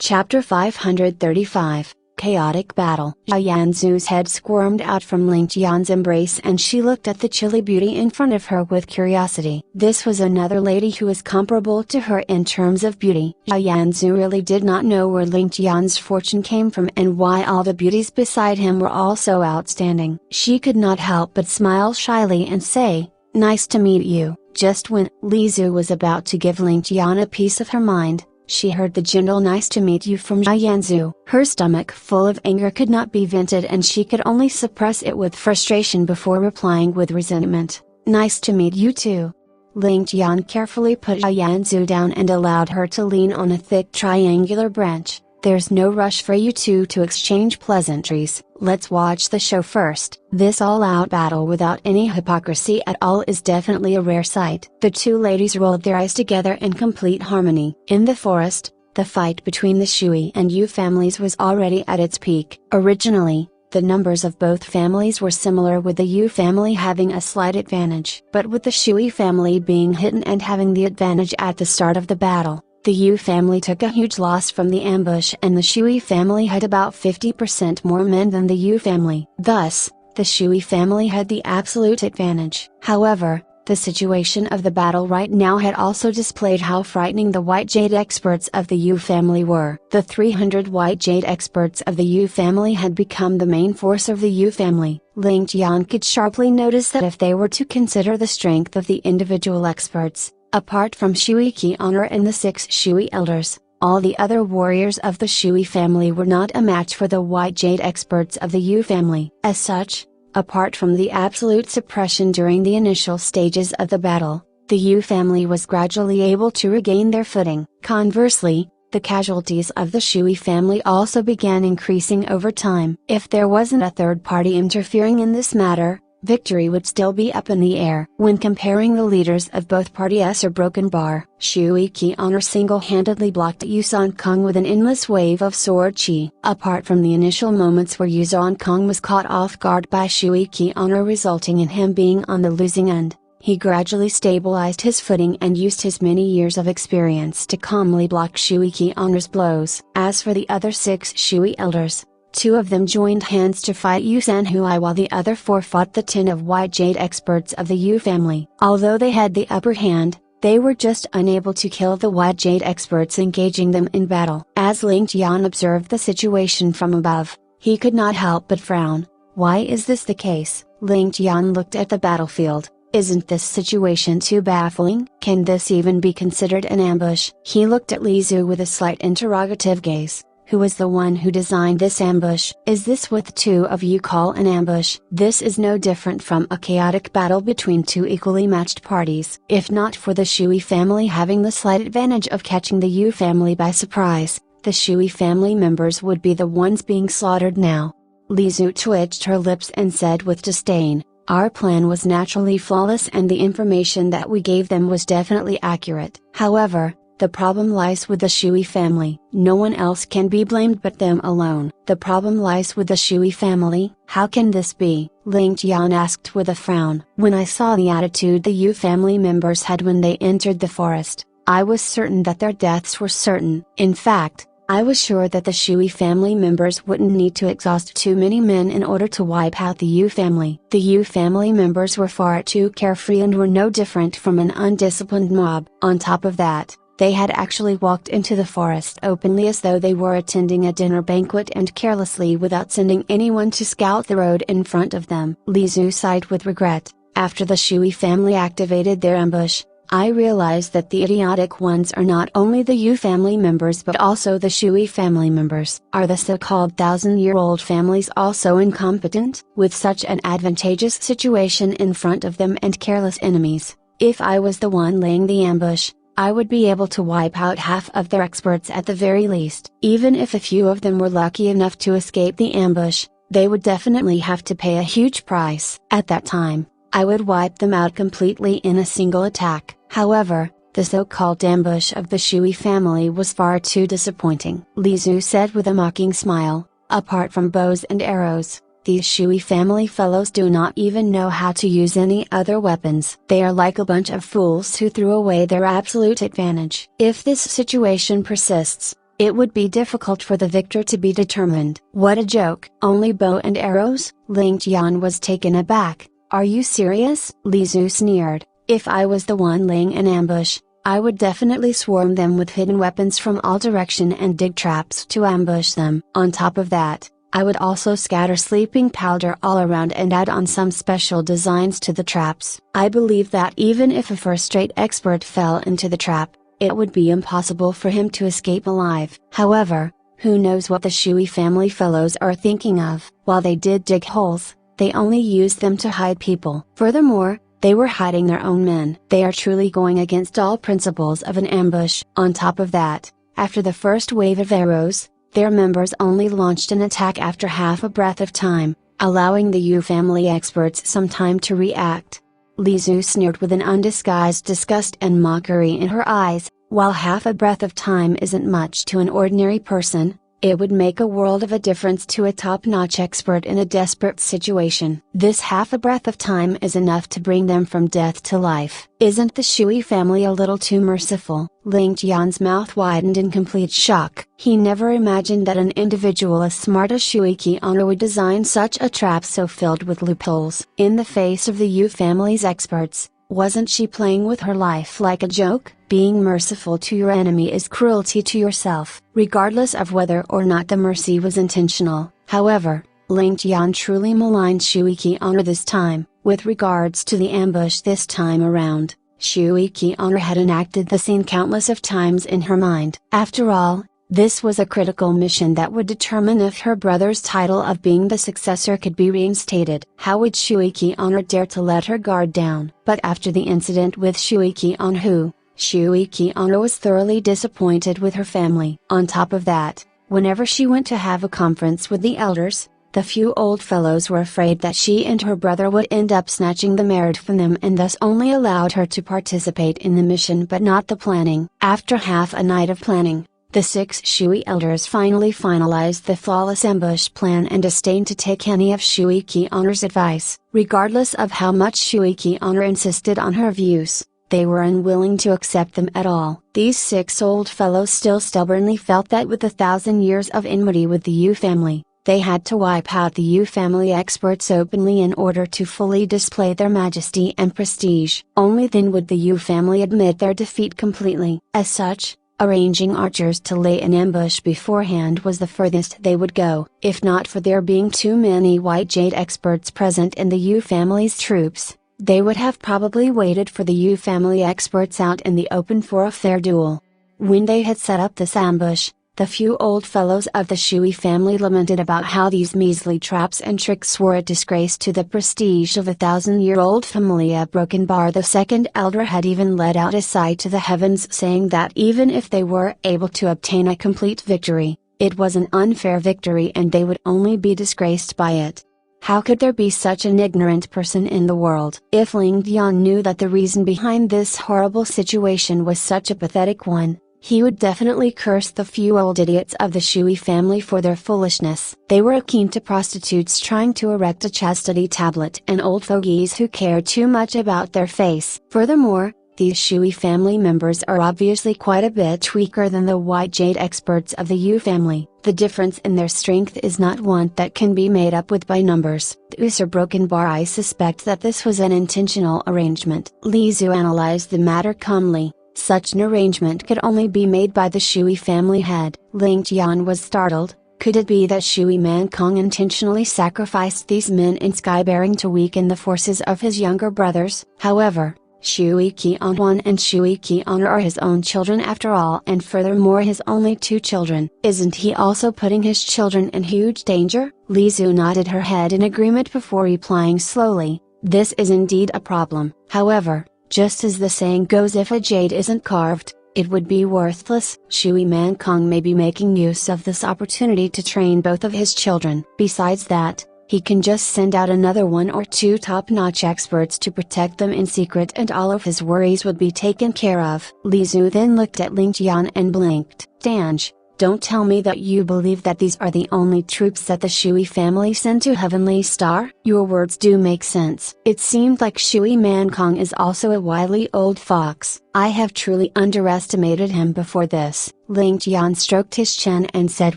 Chapter 535, Chaotic Battle. Yanzu's head squirmed out from Ling Tian's embrace and she looked at the chilly beauty in front of her with curiosity. This was another lady who was comparable to her in terms of beauty. Yanzu really did not know where Ling Tian's fortune came from and why all the beauties beside him were all so outstanding. She could not help but smile shyly and say, "Nice to meet you." Just when Li Zhu was about to give Ling Tian a piece of her mind, she heard the gentle "nice to meet you" from Yanzu. Her stomach full of anger could not be vented and she could only suppress it with frustration before replying with resentment, "Nice to meet you too." Ling Tian carefully put Yanzu down and allowed her to lean on a thick triangular branch. "There's no rush for you two to exchange pleasantries, let's watch the show first." This all-out battle without any hypocrisy at all is definitely a rare sight. The two ladies rolled their eyes together in complete harmony. In the forest, the fight between the Shui and Yu families was already at its peak. Originally, the numbers of both families were similar, with the Yu family having a slight advantage. But with the Shui family being hidden and having the advantage at the start of the battle, the Yu family took a huge loss from the ambush and the Shui family had about 50% more men than the Yu family. Thus, the Shui family had the absolute advantage. However, the situation of the battle right now had also displayed how frightening the white jade experts of the Yu family were. The 300 white jade experts of the Yu family had become the main force of the Yu family. Ling Tian could sharply notice that if they were to consider the strength of the individual experts, apart from Shui Qi'er and the 6 Shui elders, all the other warriors of the Shui family were not a match for the white jade experts of the Yu family. As such, apart from the absolute suppression during the initial stages of the battle, the Yu family was gradually able to regain their footing. Conversely, the casualties of the Shui family also began increasing over time. If there wasn't a third party interfering in this matter, victory would still be up in the air. When comparing the leaders of both parties or broken bar, Shui Qi'er single-handedly blocked Yu Kong with an endless wave of sword chi. Apart from the initial moments where Yu Kong was caught off guard by Shui Qi'er, resulting in him being on the losing end, he gradually stabilized his footing and used his many years of experience to calmly block Shui Qi'er's blows. As for the other 6 Shui elders, 2 of them joined hands to fight Yu Sanhui while the other 4 fought the 10 of white jade experts of the Yu family. Although they had the upper hand, they were just unable to kill the white jade experts engaging them in battle. As Ling Tian observed the situation from above, he could not help but frown. Why is this the case? Ling Tian looked at the battlefield. Isn't this situation too baffling? Can this even be considered an ambush? He looked at Li Zhu with a slight interrogative gaze. Who was the one who designed this ambush? Is this what the 2 of you call an ambush? This is no different from a chaotic battle between 2 equally matched parties. If not for the Shui family having the slight advantage of catching the Yu family by surprise, the Shui family members would be the ones being slaughtered now. Li Zhu twitched her lips and said with disdain, "Our plan was naturally flawless and the information that we gave them was definitely accurate. However, the problem lies with the Shui family. No one else can be blamed but them alone." "The problem lies with the Shui family? How can this be?" Ling Tian asked with a frown. "When I saw the attitude the Yu family members had when they entered the forest, I was certain that their deaths were certain. In fact, I was sure that the Shui family members wouldn't need to exhaust too many men in order to wipe out the Yu family. The Yu family members were far too carefree and were no different from an undisciplined mob. On top of that, they had actually walked into the forest openly as though they were attending a dinner banquet and carelessly without sending anyone to scout the road in front of them." Li Zhu sighed with regret. "After the Shui family activated their ambush, I realized that the idiotic ones are not only the Yu family members but also the Shui family members. Are the so-called 1,000-year-old families also incompetent? With such an advantageous situation in front of them and careless enemies, if I was the one laying the ambush, I would be able to wipe out half of their experts at the very least. Even if a few of them were lucky enough to escape the ambush, they would definitely have to pay a huge price. At that time, I would wipe them out completely in a single attack." However, the so-called ambush of the Shui family was far too disappointing. Li Zhu said with a mocking smile, "Apart from bows and arrows, these Shui family fellows do not even know how to use any other weapons. They are like a bunch of fools who threw away their absolute advantage. If this situation persists, it would be difficult for the victor to be determined. What a joke! Only bow and arrows? Ling Tian was taken aback. Are you serious? Li Zu sneered. If I was the one laying an ambush, I would definitely swarm them with hidden weapons from all direction and dig traps to ambush them. On top of that, I would also scatter sleeping powder all around and add on some special designs to the traps. I believe that even if a first-rate expert fell into the trap, it would be impossible for him to escape alive. However, who knows what the Shui family fellows are thinking of? While they did dig holes, they only used them to hide people. Furthermore, they were hiding their own men. They are truly going against all principles of an ambush. On top of that, after the first wave of arrows, their members only launched an attack after half a breath of time, allowing the Yu family experts some time to react. Li Zu sneered with an undisguised disgust and mockery in her eyes. While half a breath of time isn't much to an ordinary person, it would make a world of a difference to a top-notch expert in a desperate situation. This half a breath of time is enough to bring them from death to life. Isn't the Shui family a little too merciful? Ling Tian's mouth widened in complete shock. He never imagined that an individual as smart as Shui Qian'er would design such a trap so filled with loopholes. In the face of the Yu family's experts, wasn't she playing with her life like a joke? Being merciful to your enemy is cruelty to yourself, regardless of whether or not the mercy was intentional. However, Ling Tian truly maligned Shui Qian'er this time. With regards to the ambush this time around, Shui Qian'er had enacted the scene countless of times in her mind. After all, this was a critical mission that would determine if her brother's title of being the successor could be reinstated. How would Shui Qian'er dare to let her guard down? But after the incident with Shui Qian'er, Shui Qian'er was thoroughly disappointed with her family. On top of that, whenever she went to have a conference with the elders, the few old fellows were afraid that she and her brother would end up snatching the merit from them and thus only allowed her to participate in the mission but not the planning. After half a night of planning, the 6 Shui elders finally finalized the flawless ambush plan and disdained to take any of Shui Qian'er's advice. Regardless of how much Shui Qian'er insisted on her views, they were unwilling to accept them at all. These 6 old fellows still stubbornly felt that with 1,000 years of enmity with the Yu family, they had to wipe out the Yu family experts openly in order to fully display their majesty and prestige. Only then would the Yu family admit their defeat completely. As such, arranging archers to lay an ambush beforehand was the furthest they would go. If not for there being too many white jade experts present in the Yu family's troops, they would have probably waited for the Yu family experts out in the open for a fair duel. When they had set up this ambush, the few old fellows of the Shui family lamented about how these measly traps and tricks were a disgrace to the prestige of a 1,000-year-old family. Broken Bar, the second elder, had even let out a sigh to the heavens, saying that even if they were able to obtain a complete victory, it was an unfair victory and they would only be disgraced by it. How could there be such an ignorant person in the world? If Ling Tian knew that the reason behind this horrible situation was such a pathetic one, he would definitely curse the few old idiots of the Shui family for their foolishness. They were akin to prostitutes trying to erect a chastity tablet and old fogies who care too much about their face. Furthermore, these Shui family members are obviously quite a bit weaker than the white jade experts of the Yu family. The difference in their strength is not one that can be made up with by numbers. The Usher Broken Bar, I suspect that this was an intentional arrangement. Li Zu analyzed the matter calmly. Such an arrangement could only be made by the Shui family head. Ling Tian was startled. Could it be that Shui Mankong intentionally sacrificed these men in skybearing to weaken the forces of his younger brothers? However, Shui Qian'er and Shui Qian'er are his own children after all, and furthermore his only 2 children. Isn't he also putting his children in huge danger? Li Zu nodded her head in agreement before replying slowly, this is indeed a problem. However, just as the saying goes, if a jade isn't carved, it would be worthless. Shui Mankong may be making use of this opportunity to train both of his children. Besides that, he can just send out another 1 or 2 top-notch experts to protect them in secret and all of his worries would be taken care of. Li Zu then looked at Ling Tian and blinked. Danj, don't tell me that you believe that these are the only troops that the Shui family sent to Heavenly Star? Your words do make sense. It seemed like Shui Mankong is also a wily old fox. I have truly underestimated him before this. Ling Tian stroked his chin and said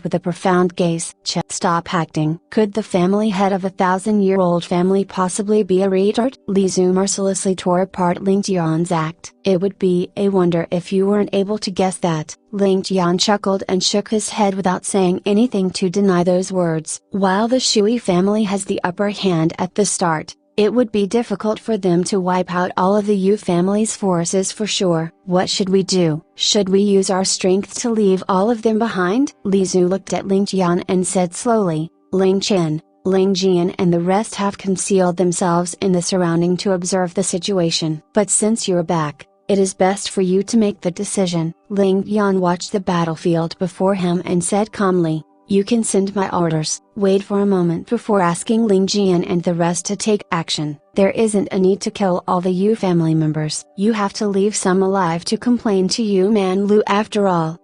with a profound gaze, Stop acting. Could the family head of a 1,000-year-old family possibly be a retard? Li Zhu mercilessly tore apart Ling Tian's act. It would be a wonder if you weren't able to guess that. Ling Tian chuckled and shook his head without saying anything to deny those words. While the Shui family has the upper hand at the start, it would be difficult for them to wipe out all of the Yu family's forces for sure. What should we do? Should we use our strength to leave all of them behind? Li Zhu looked at Ling Tian and said slowly, Ling Chen, Ling Jian and the rest have concealed themselves in the surrounding to observe the situation. But since you're back, it is best for you to make the decision. Ling Tian watched the battlefield before him and said calmly, You can send my orders. Wait for a moment before asking Ling Jian and the rest to take action. There isn't a need to kill all the Yu family members. You have to leave some alive to complain to Yu Man Lu after all.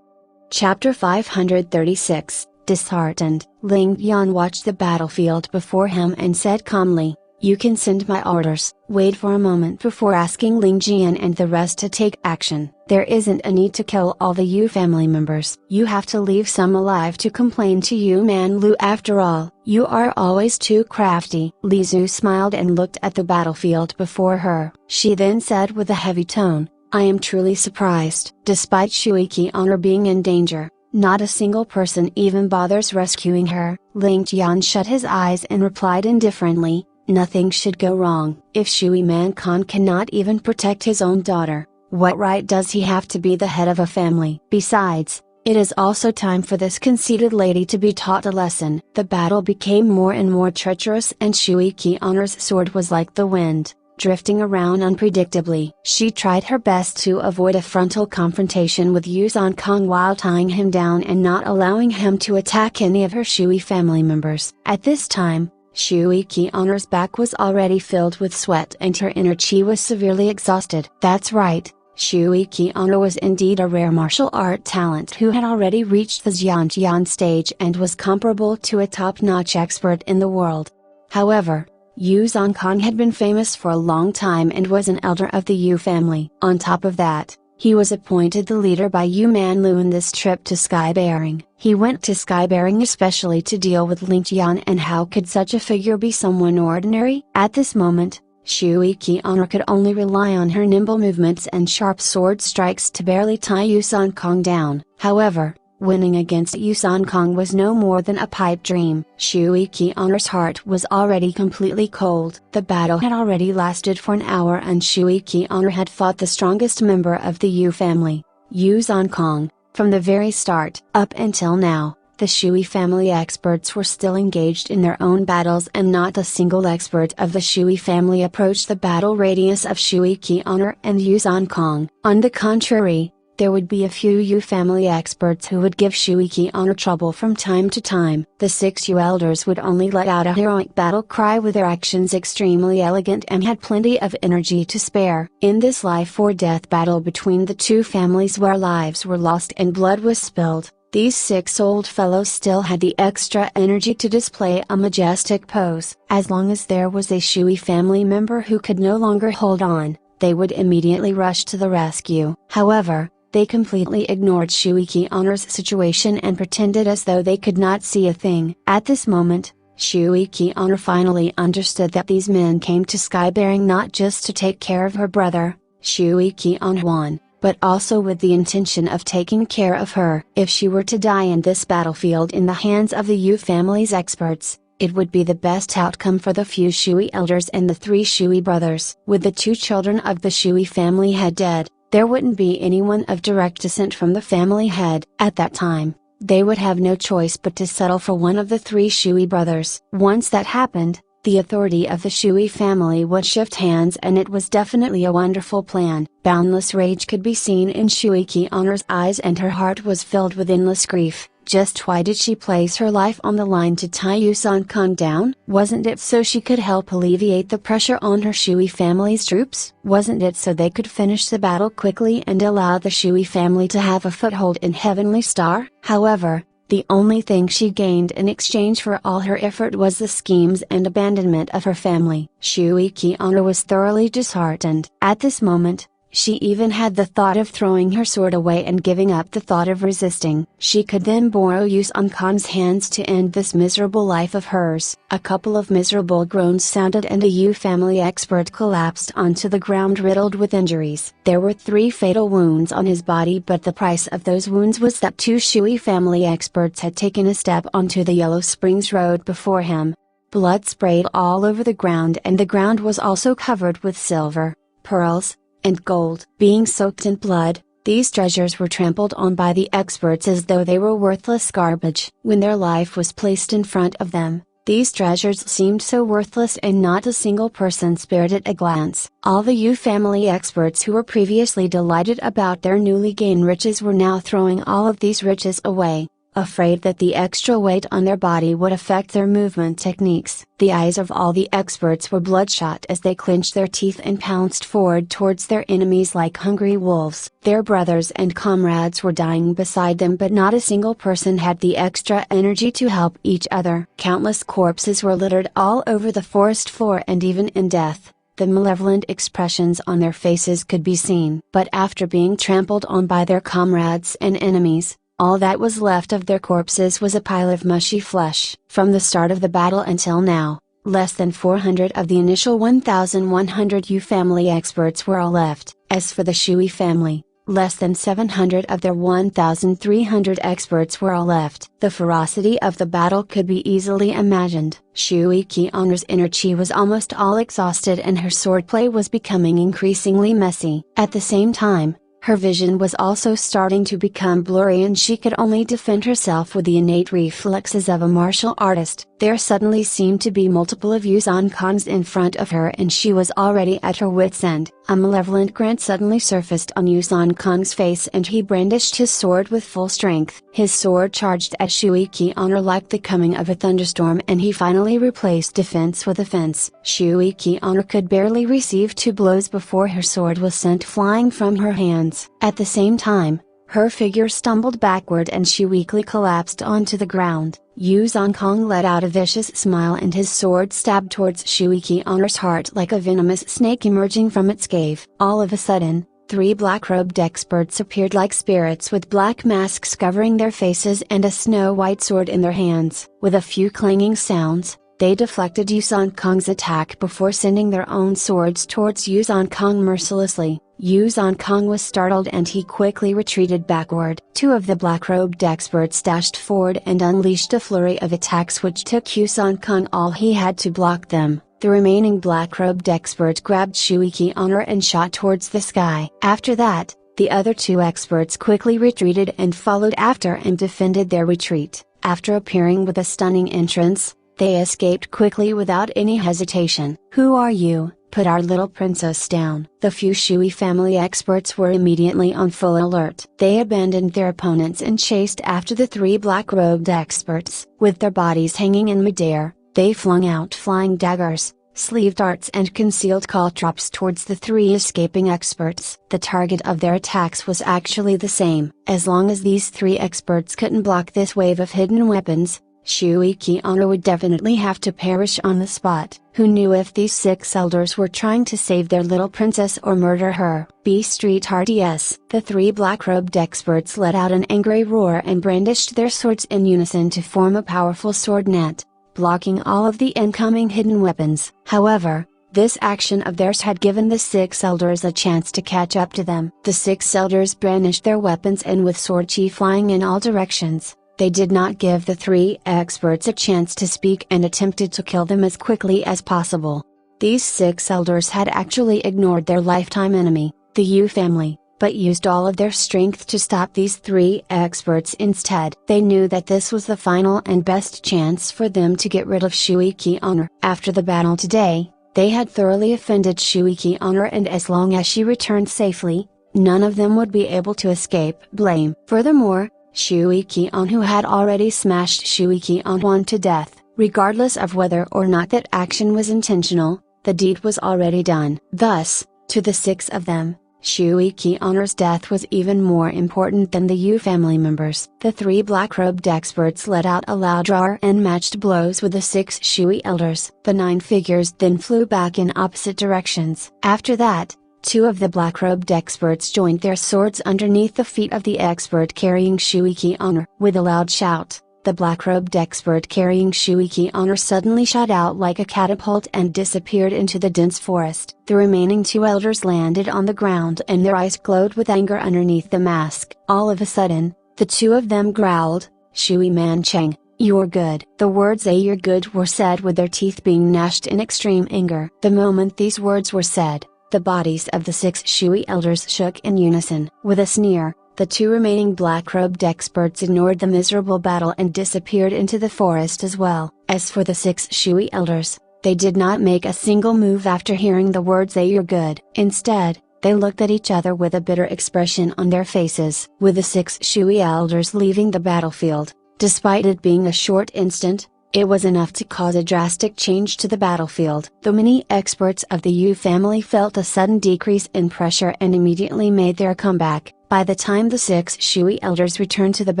Chapter 536, Disheartened. Ling Tian watched the battlefield before him and said calmly, You can send my orders. Wait for a moment before asking Ling Jian and the rest to take action. There isn't a need to kill all the Yu family members. You have to leave some alive to complain to Yu Man Lu after all. You are always too crafty. Li Zhu smiled and looked at the battlefield before her. She then said with a heavy tone, I am truly surprised. Despite Shui Qi honor being in danger, not a single person even bothers rescuing her. Ling Tian shut his eyes and replied indifferently, Nothing should go wrong. If Shui Man Khan cannot even protect his own daughter, what right does he have to be the head of a family? Besides, it is also time for this conceited lady to be taught a lesson. The battle became more and more treacherous and Shui Qi Honor's sword was like the wind, drifting around unpredictably. She tried her best to avoid a frontal confrontation with Yu Kong while tying him down and not allowing him to attack any of her Shui family members. At this time, Shui Qi Honor's back was already filled with sweat and her inner chi was severely exhausted. That's right, Shui Qi Honor was indeed a rare martial art talent who had already reached the Jian stage and was comparable to a top-notch expert in the world. However, Yu Kong had been famous for a long time and was an elder of the Yu family. On top of that, he was appointed the leader by Yu Man Lu in this trip to Skybearing. He went to Skybearing especially to deal with Ling Tian, and how could such a figure be someone ordinary? At this moment, Shui Qi Honor could only rely on her nimble movements and sharp sword strikes to barely tie Yu Kong down. However, winning against Yu Kong was no more than a pipe dream. Shui Qi Honor's heart was already completely cold. The battle had already lasted for an hour and Shui Qi Honor had fought the strongest member of the Yu family, Yu Kong. From the very start, up until now, the Shui family experts were still engaged in their own battles and not a single expert of the Shui family approached the battle radius of Shui Qi Honor and Yu Kong. On the contrary, there would be a few Yu family experts who would give Shui Qi Honor trouble from time to time. The 6 Yu elders would only let out a heroic battle cry with their actions extremely elegant and had plenty of energy to spare. In this life or death battle between the two families where lives were lost and blood was spilled, these 6 old fellows still had the extra energy to display a majestic pose. As long as there was a Shui family member who could no longer hold on, they would immediately rush to the rescue. However, they completely ignored Shui Qi Honor's situation and pretended as though they could not see a thing. At this moment, Shui Qi Honor finally understood that these men came to Skybearing not just to take care of her brother, Shui Qi Honor, but also with the intention of taking care of her. If she were to die in this battlefield in the hands of the Yu family's experts, it would be the best outcome for the few Shui elders and the 3 Shui brothers. With the 2 children of the Shui family head dead, there wouldn't be anyone of direct descent from the family head. At that time, they would have no choice but to settle for one of the 3 Shui brothers. Once that happened, the authority of the Shui family would shift hands, and it was definitely a wonderful plan. Boundless rage could be seen in Shui Qi Honor's eyes and her heart was filled with endless grief. Just why did she place her life on the line to tie Yu Kong down? Wasn't it so she could help alleviate the pressure on her Shui family's troops? Wasn't it so they could finish the battle quickly and allow the Shui family to have a foothold in Heavenly Star? However, The only thing she gained in exchange for all her effort was the schemes and abandonment of her family. Shui Qianru was thoroughly disheartened. At this moment, she even had the thought of throwing her sword away and giving up the thought of resisting. She could then borrow Yusan Kang's hands to end this miserable life of hers. A couple of miserable groans sounded and a Yu family expert collapsed onto the ground riddled with injuries. There were 3 fatal wounds on his body, but the price of those wounds was that 2 Shui family experts had taken a step onto the Yellow Springs Road before him. Blood sprayed all over the ground, and the ground was also covered with silver, pearls, and gold. Being soaked in blood, these treasures were trampled on by the experts as though they were worthless garbage. When their life was placed in front of them, these treasures seemed so worthless and not a single person spared at a glance. All the Yu family experts who were previously delighted about their newly gained riches were now throwing all of these riches away, afraid that the extra weight on their body would affect their movement techniques. The eyes of all the experts were bloodshot as they clenched their teeth and pounced forward towards their enemies like hungry wolves. Their brothers and comrades were dying beside them, but not a single person had the extra energy to help each other. Countless corpses were littered all over the forest floor, and even in death, the malevolent expressions on their faces could be seen. But after being trampled on by their comrades and enemies, all that was left of their corpses was a pile of mushy flesh. From the start of the battle until now, less than 400 of the initial 1,100 Yu family experts were all left. As for the Shui family, less than 700 of their 1,300 experts were all left. The ferocity of the battle could be easily imagined. Shui Qianru's inner chi was almost all exhausted, and her swordplay was becoming increasingly messy. At the same time, her vision was also starting to become blurry, and she could only defend herself with the innate reflexes of a martial artist. There suddenly seemed to be multiple of Yusan Kangs in front of her, and she was already at her wit's end. A malevolent grin suddenly surfaced on Yusan Kang's face, and he brandished his sword with full strength. His sword charged at Shui Qianru like the coming of a thunderstorm, and he finally replaced defense with offense. Shui Qianru could barely receive 2 blows before her sword was sent flying from her hands. At the same time, her figure stumbled backward and she weakly collapsed onto the ground. Yusan Kang let out a vicious smile, and his sword stabbed towards Shui Qianru's heart like a venomous snake emerging from its cave. All of a sudden, 3 black-robed experts appeared like spirits with black masks covering their faces and a snow-white sword in their hands. With a few clanging sounds, they deflected Yusan Kang's attack before sending their own swords towards Yusan Kang mercilessly. Yusan Kang was startled and he quickly retreated backward. 2 of the black-robed experts dashed forward and unleashed a flurry of attacks which took Yusan Kang all he had to block them. The remaining black-robed expert grabbed Shui Qianru and shot towards the sky. After that, the other 2 experts quickly retreated and followed after and defended their retreat. After appearing with a stunning entrance, they escaped quickly without any hesitation. "Who are you? Put our little princess down." The few Shui family experts were immediately on full alert. They abandoned their opponents and chased after the 3 black-robed experts. With their bodies hanging in midair, they flung out flying daggers, sleeve darts and concealed caltrops towards the 3 escaping experts. The target of their attacks was actually the same. As long as these 3 experts couldn't block this wave of hidden weapons, Shui Qianru would definitely have to perish on the spot. Who knew if these 6 elders were trying to save their little princess or murder her? B-Street-RDS. The 3 black-robed experts let out an angry roar and brandished their swords in unison to form a powerful sword net, blocking all of the incoming hidden weapons. However, this action of theirs had given the 6 elders a chance to catch up to them. The 6 elders brandished their weapons, and with sword chi flying in all directions, they did not give the 3 experts a chance to speak and attempted to kill them as quickly as possible. These 6 elders had actually ignored their lifetime enemy, the Yu family, but used all of their strength to stop these 3 experts instead. They knew that this was the final and best chance for them to get rid of Shui Qianru. After the battle today, they had thoroughly offended Shui Qianru, and as long as she returned safely, none of them would be able to escape blame. Furthermore, Shui Qianru had already smashed Shui Qianru to death. Regardless of whether or not that action was intentional, the deed was already done. Thus, to the 6 of them, Shui Qian'er's death was even more important than the Yu family members. The three black-robed experts let out a loud roar and matched blows with the 6 Shui elders. The 9 figures then flew back in opposite directions. After that, 2 of the black-robed experts joined their swords underneath the feet of the expert carrying Shui Qian'er. With a loud shout, the black-robed expert carrying Shui Qian'er suddenly shot out like a catapult and disappeared into the dense forest. The remaining 2 elders landed on the ground and their eyes glowed with anger underneath the mask. All of a sudden, the 2 of them growled, "Shui Man Cheng, you're good." The words "you're good" were said with their teeth being gnashed in extreme anger. The moment these words were said, the bodies of the 6 Shui elders shook in unison. With a sneer, the 2 remaining black-robed experts ignored the miserable battle and disappeared into the forest as well. As for the 6 Shui elders, they did not make a single move after hearing the words "you're good." Instead, they looked at each other with a bitter expression on their faces. With the 6 Shui elders leaving the battlefield, despite it being a short instant, it was enough to cause a drastic change to the battlefield. The many experts of the Yu family felt a sudden decrease in pressure and immediately made their comeback. By the time the 6 Shui elders returned to the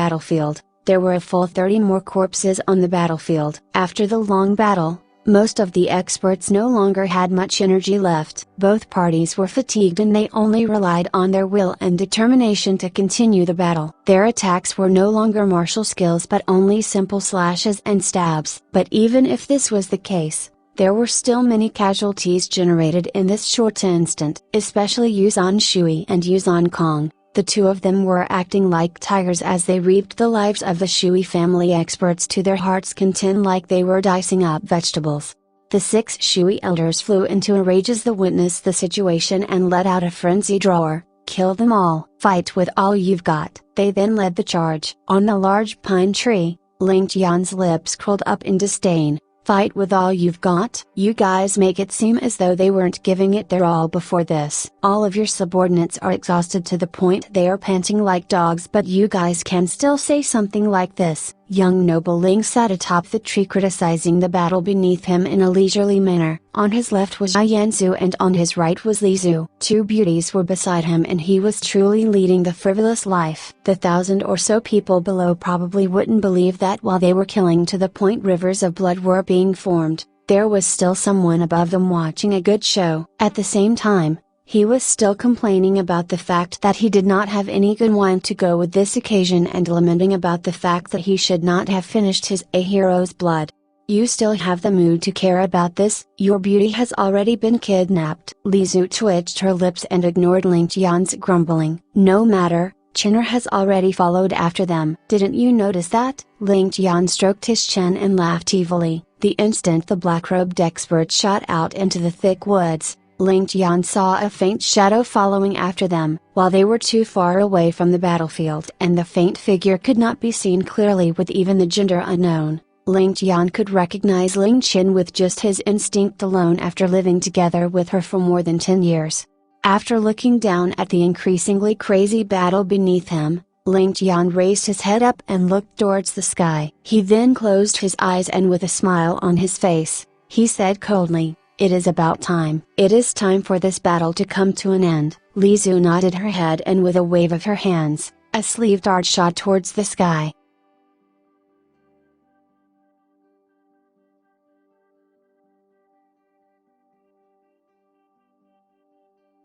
battlefield, there were a full 30 more corpses on the battlefield. After the long battle, most of the experts no longer had much energy left. Both parties were fatigued and they only relied on their will and determination to continue the battle. Their attacks were no longer martial skills but only simple slashes and stabs. But even if this was the case, there were still many casualties generated in this short instant. Especially Yuzan Shui and Yuzan Kong. The 2 of them were acting like tigers as they reaped the lives of the Shui family experts to their heart's content like they were dicing up vegetables. The 6 Shui elders flew into a rage as they witnessed the situation and let out a frenzied roar, "Kill them all! Fight with all you've got!" They then led the charge. On the large pine tree, Ling Tian's lips curled up in disdain. "Fight with all you've got? You guys make it seem as though they weren't giving it their all before this. All of your subordinates are exhausted to the point they are panting like dogs, but you guys can still say something like this." Young noble Ling sat atop the tree criticizing the battle beneath him in a leisurely manner. On his left was Yanzu and on his right was Li Zhu. 2 beauties were beside him and he was truly leading the frivolous life. The 1,000 or so people below probably wouldn't believe that while they were killing to the point rivers of blood were being formed, there was still someone above them watching a good show. At the same time, he was still complaining about the fact that he did not have any good wine to go with this occasion and lamenting about the fact that he should not have finished his a hero's blood. "You still have the mood to care about this? Your beauty has already been kidnapped." Li Zhu twitched her lips and ignored Ling Tian's grumbling. "No matter, Chinner has already followed after them." "Didn't you notice that?" Ling Tian stroked his chin and laughed evilly. The instant the black-robed expert shot out into the thick woods, Ling Tian saw a faint shadow following after them. While they were too far away from the battlefield and the faint figure could not be seen clearly with even the gender unknown, Ling Tian could recognize Ling Qin with just his instinct alone after living together with her for more than 10 years. After looking down at the increasingly crazy battle beneath him, Ling Tian raised his head up and looked towards the sky. He then closed his eyes and with a smile on his face, he said coldly, "It is about time. It is time for this battle to come to an end." Li Zhu nodded her head and with a wave of her hands, a sleeve dart shot towards the sky.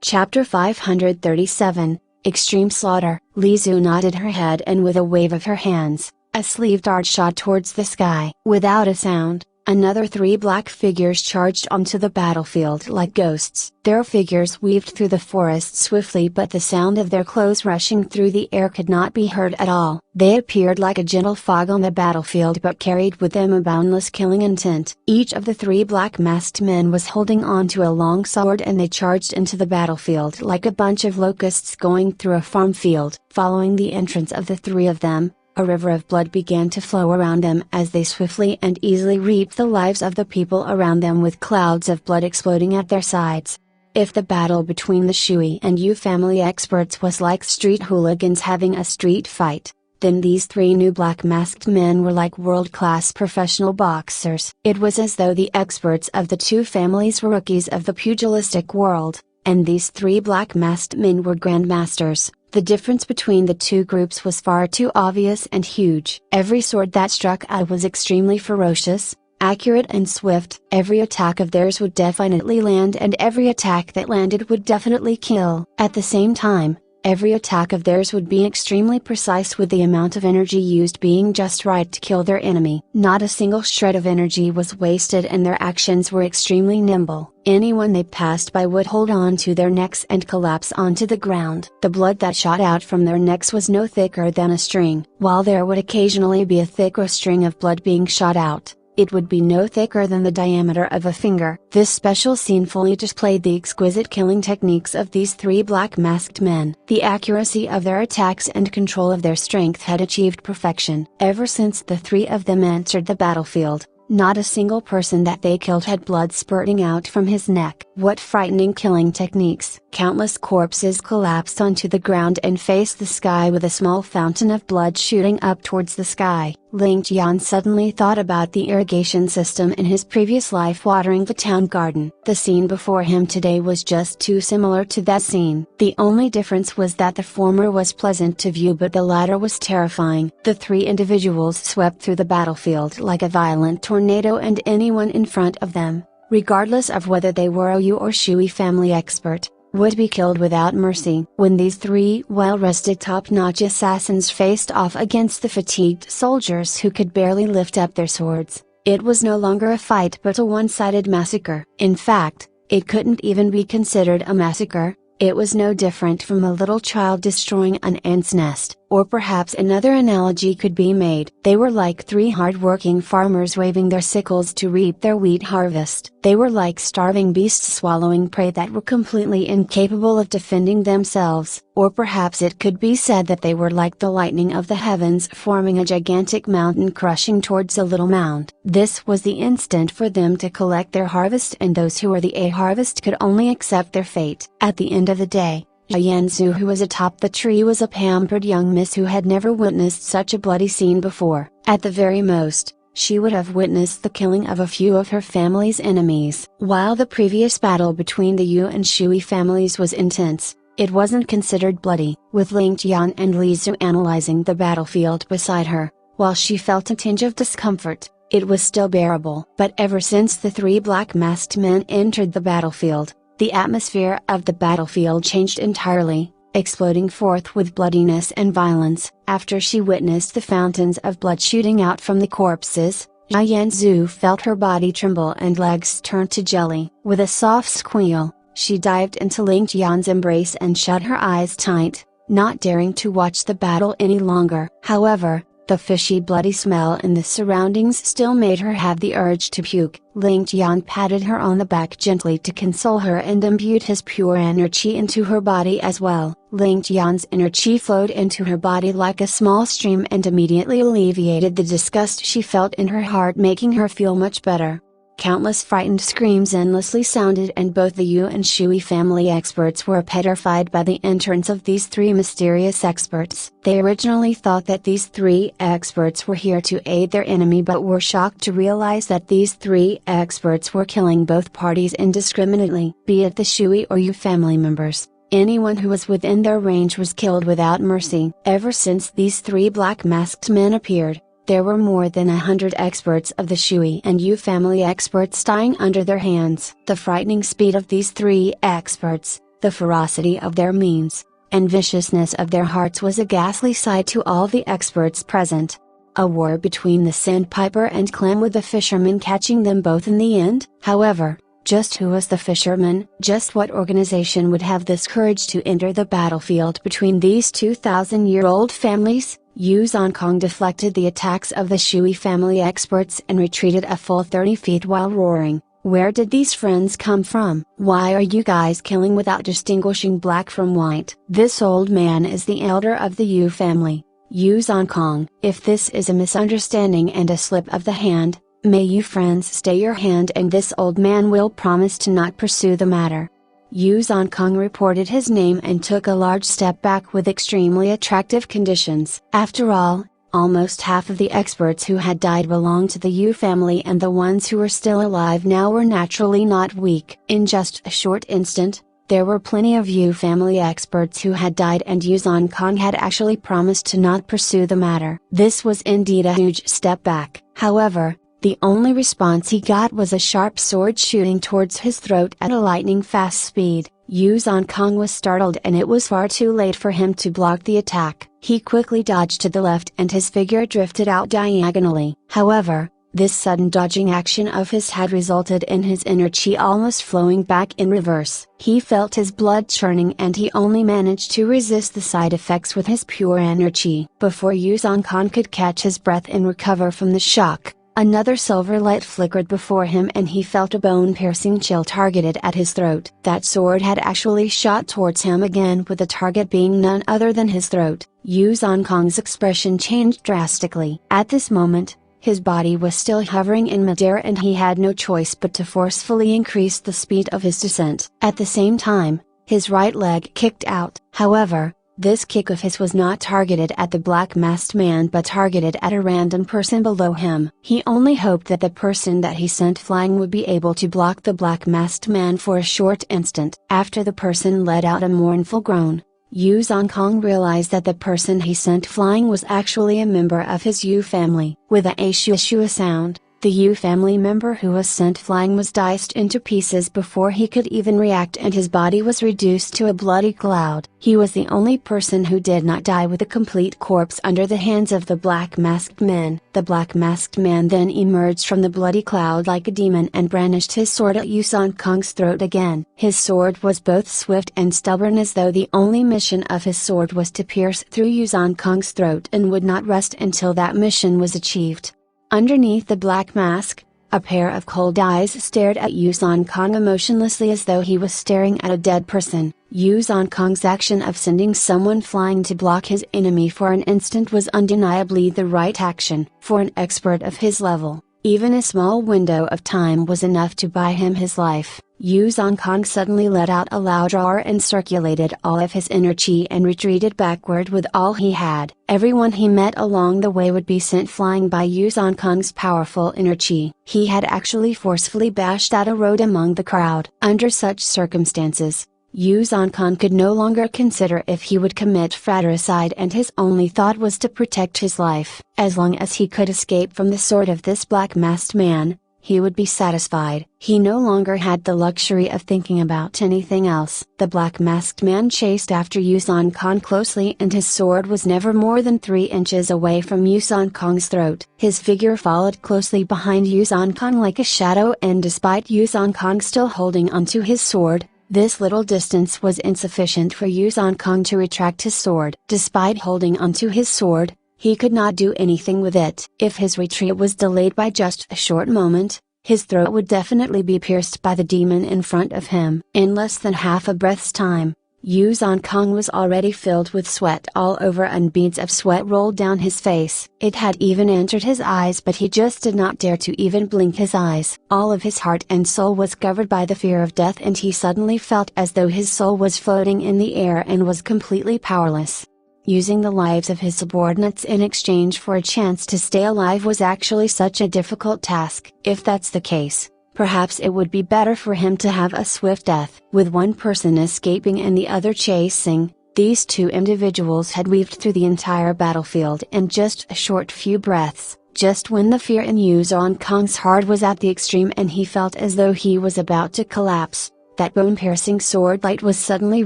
Chapter 537, Extreme Slaughter. Li Zhu nodded her head and with a wave of her hands, a sleeve dart shot towards the sky. Without a sound, another 3 black figures charged onto the battlefield like ghosts. Their figures weaved through the forest swiftly but the sound of their clothes rushing through the air could not be heard at all. They appeared like a gentle fog on the battlefield but carried with them a boundless killing intent. Each of the 3 black masked men was holding on to a long sword and they charged into the battlefield like a bunch of locusts going through a farm field. Following the entrance of the 3 of them, a river of blood began to flow around them as they swiftly and easily reaped the lives of the people around them with clouds of blood exploding at their sides. If the battle between the Shui and Yu family experts was like street hooligans having a street fight, then these 3 new black masked men were like world-class professional boxers. It was as though the experts of the 2 families were rookies of the pugilistic world, and these three black masked men were grandmasters. The difference between the two groups was far too obvious and huge. Every sword that struck out was extremely ferocious, accurate and swift. Every attack of theirs would definitely land, and every attack that landed would definitely kill. At the same time, every attack of theirs would be extremely precise, with the amount of energy used being just right to kill their enemy. Not a single shred of energy was wasted, and their actions were extremely nimble. Anyone they passed by would hold on to their necks and collapse onto the ground. The blood that shot out from their necks was no thicker than a string. While there would occasionally be a thicker string of blood being shot out, it would be no thicker than the diameter of a finger. This special scene fully displayed the exquisite killing techniques of these three black masked men. The accuracy of their attacks and control of their strength had achieved perfection. Ever since the three of them entered the battlefield, not a single person that they killed had blood spurting out from his neck. What frightening killing techniques! Countless corpses collapsed onto the ground and faced the sky with a small fountain of blood shooting up towards the sky. Ling Tian suddenly thought about the irrigation system in his previous life watering the town garden. The scene before him today was just too similar to that scene. The only difference was that the former was pleasant to view, but the latter was terrifying. The three individuals swept through the battlefield like a violent tornado, and anyone in front of them, regardless of whether they were a ureshii family expert, would be killed without mercy. When these three well-rested top-notch assassins faced off against the fatigued soldiers who could barely lift up their swords, it was no longer a fight but a one-sided massacre. In fact, it couldn't even be considered a massacre. It was no different from a little child destroying an ant's nest. Or perhaps another analogy could be made. They were like three hard-working farmers waving their sickles to reap their wheat harvest. They were like starving beasts swallowing prey that were completely incapable of defending themselves. Or perhaps it could be said that they were like the lightning of the heavens forming a gigantic mountain crushing towards a little mound. This was the instant for them to collect their harvest, and those who were the harvest could only accept their fate. At the end of the day, Yanzu, who was atop the tree, was a pampered young miss who had never witnessed such a bloody scene before. At the very most, she would have witnessed the killing of a few of her family's enemies. While the previous battle between the Yu and Shui families was intense, it wasn't considered bloody. With Ling Tian and Li Zhu analyzing the battlefield beside her, while she felt a tinge of discomfort, it was still bearable. But ever since the three black masked men entered the battlefield, the atmosphere of the battlefield changed entirely, exploding forth with bloodiness and violence. After she witnessed the fountains of blood shooting out from the corpses, Yanzu felt her body tremble and legs turn to jelly. With a soft squeal, she dived into Ling Tian's embrace and shut her eyes tight, not daring to watch the battle any longer. However, the fishy bloody smell in the surroundings still made her have the urge to puke. Ling Tian patted her on the back gently to console her and imbued his pure energy into her body as well. Ling Tian's energy flowed into her body like a small stream and immediately alleviated the disgust she felt in her heart, making her feel much better. Countless frightened screams endlessly sounded, and both the Yu and Shui family experts were petrified by the entrance of these three mysterious experts. They originally thought that these three experts were here to aid their enemy, but were shocked to realize that these three experts were killing both parties indiscriminately. Be it the Shui or Yu family members, anyone who was within their range was killed without mercy. Ever since these three black masked men appeared, there were more than 100 experts of the Shui and Yu family experts dying under their hands. The frightening speed of these three experts, the ferocity of their means, and viciousness of their hearts was a ghastly sight to all the experts present. A war between the sandpiper and clam, with the fisherman catching them both in the end? However, just who was the fisherman? Just what organization would have this courage to enter the battlefield between these 2,000-year-old families? Yu Zonkong deflected the attacks of the Shui family experts and retreated a full 30 feet while roaring, "Where did these friends come from? Why are you guys killing without distinguishing black from white?" This old man is the elder of the Yu family, Yu Zonkong. If this is a misunderstanding and a slip of the hand, may you friends stay your hand and this old man will promise to not pursue the matter. Yu Zonkong reported his name and took a large step back with extremely attractive conditions. After all, almost half of the experts who had died belonged to the Yu family, and the ones who were still alive now were naturally not weak. In just a short instant, There were plenty of Yu family experts who had died, and Yu Kong had actually promised to not pursue the matter. This was indeed a huge step back. However, the only response he got was a sharp sword shooting towards his throat at a lightning fast speed. Yu Kong was startled, and it was far too late for him to block the attack. He quickly dodged to the left and his figure drifted out diagonally. However, this sudden dodging action of his had resulted in his inner chi almost flowing back in reverse. He felt his blood churning, and he only managed to resist the side effects with his pure inner chi. Before Yu Kong could catch his breath and recover from the shock, another silver light flickered before him, and he felt a bone-piercing chill targeted at his throat. That sword had actually shot towards him again, with the target being none other than his throat. Yu Kong's expression changed drastically. At this moment, his body was still hovering in midair, and he had no choice but to forcefully increase the speed of his descent. At the same time, his right leg kicked out. However, this kick of his was not targeted at the black masked man but targeted at a random person below him. He only hoped that the person that he sent flying would be able to block the black masked man for a short instant. After the person let out a mournful groan, Yu Kong realized that the person he sent flying was actually a member of his Yu family. With a shua sound, the Yu family member who was sent flying was diced into pieces before he could even react, and his body was reduced to a bloody cloud. He was the only person who did not die with a complete corpse under the hands of the black masked man. The black masked man then emerged from the bloody cloud like a demon and brandished his sword at Yu Kong's throat again. His sword was both swift and stubborn, as though the only mission of his sword was to pierce through Yu Kong's throat and would not rest until that mission was achieved. Underneath the black mask, a pair of cold eyes stared at Yu Kong emotionlessly, as though he was staring at a dead person. Yu Kong's action of sending someone flying to block his enemy for an instant was undeniably the right action. For an expert of his level, even a small window of time was enough to buy him his life. Yu Kong suddenly let out a loud roar and circulated all of his inner chi and retreated backward with all he had. Everyone he met along the way would be sent flying by Yu Kong's powerful inner chi. He had actually forcefully bashed out a road among the crowd. Under such circumstances, Yu Kong could no longer consider if he would commit fratricide, and his only thought was to protect his life. As long as he could escape from the sword of this black masked man, he would be satisfied. He no longer had the luxury of thinking about anything else. The black masked man chased after Yu Kong closely, and his sword was never more than 3 inches away from Yu Kong's throat. His figure followed closely behind Yu Kong like a shadow, and despite Yu Kong still holding onto his sword, this little distance was insufficient for Yu Kong to retract his sword. Despite holding onto his sword, he could not do anything with it. If his retreat was delayed by just a short moment, his throat would definitely be pierced by the demon in front of him. In less than half a breath's time, Yu Kong was already filled with sweat all over, and beads of sweat rolled down his face. It had even entered his eyes, but he just did not dare to even blink his eyes. All of his heart and soul was covered by the fear of death, and he suddenly felt as though his soul was floating in the air and was completely powerless. Using the lives of his subordinates in exchange for a chance to stay alive was actually such a difficult task. If that's the case, perhaps it would be better for him to have a swift death. With one person escaping and the other chasing, these two individuals had weaved through the entire battlefield in just a short few breaths. Just when the fear in Yu Kong's heart was at the extreme and he felt as though he was about to collapse, that bone-piercing sword light was suddenly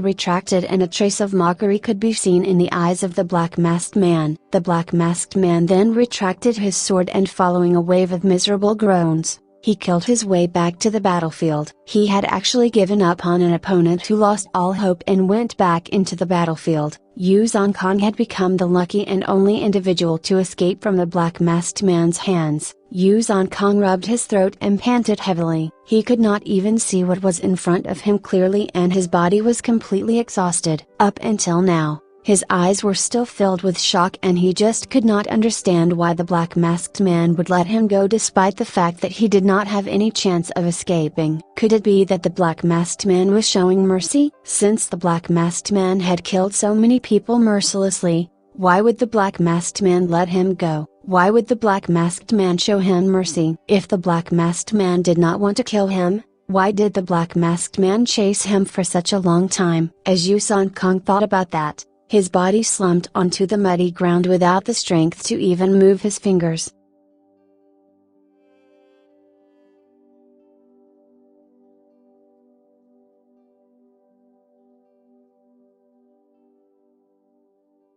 retracted, and a trace of mockery could be seen in the eyes of the black masked man. The black masked man then retracted his sword, and following a wave of miserable groans, he killed his way back to the battlefield. He had actually given up on an opponent who lost all hope and went back into the battlefield. Yu Kong had become the lucky and only individual to escape from the black masked man's hands. Yu Kong rubbed his throat and panted heavily. He could not even see what was in front of him clearly, and his body was completely exhausted. Up until now, his eyes were still filled with shock, and he just could not understand why the black masked man would let him go despite the fact that he did not have any chance of escaping. Could it be that the black masked man was showing mercy? Since the black masked man had killed so many people mercilessly, why would the black masked man let him go? Why would the black masked man show him mercy? If the black masked man did not want to kill him, Why did the black masked man chase him for such a long time? As Yu San Kong thought about that, his body slumped onto the muddy ground without the strength to even move his fingers.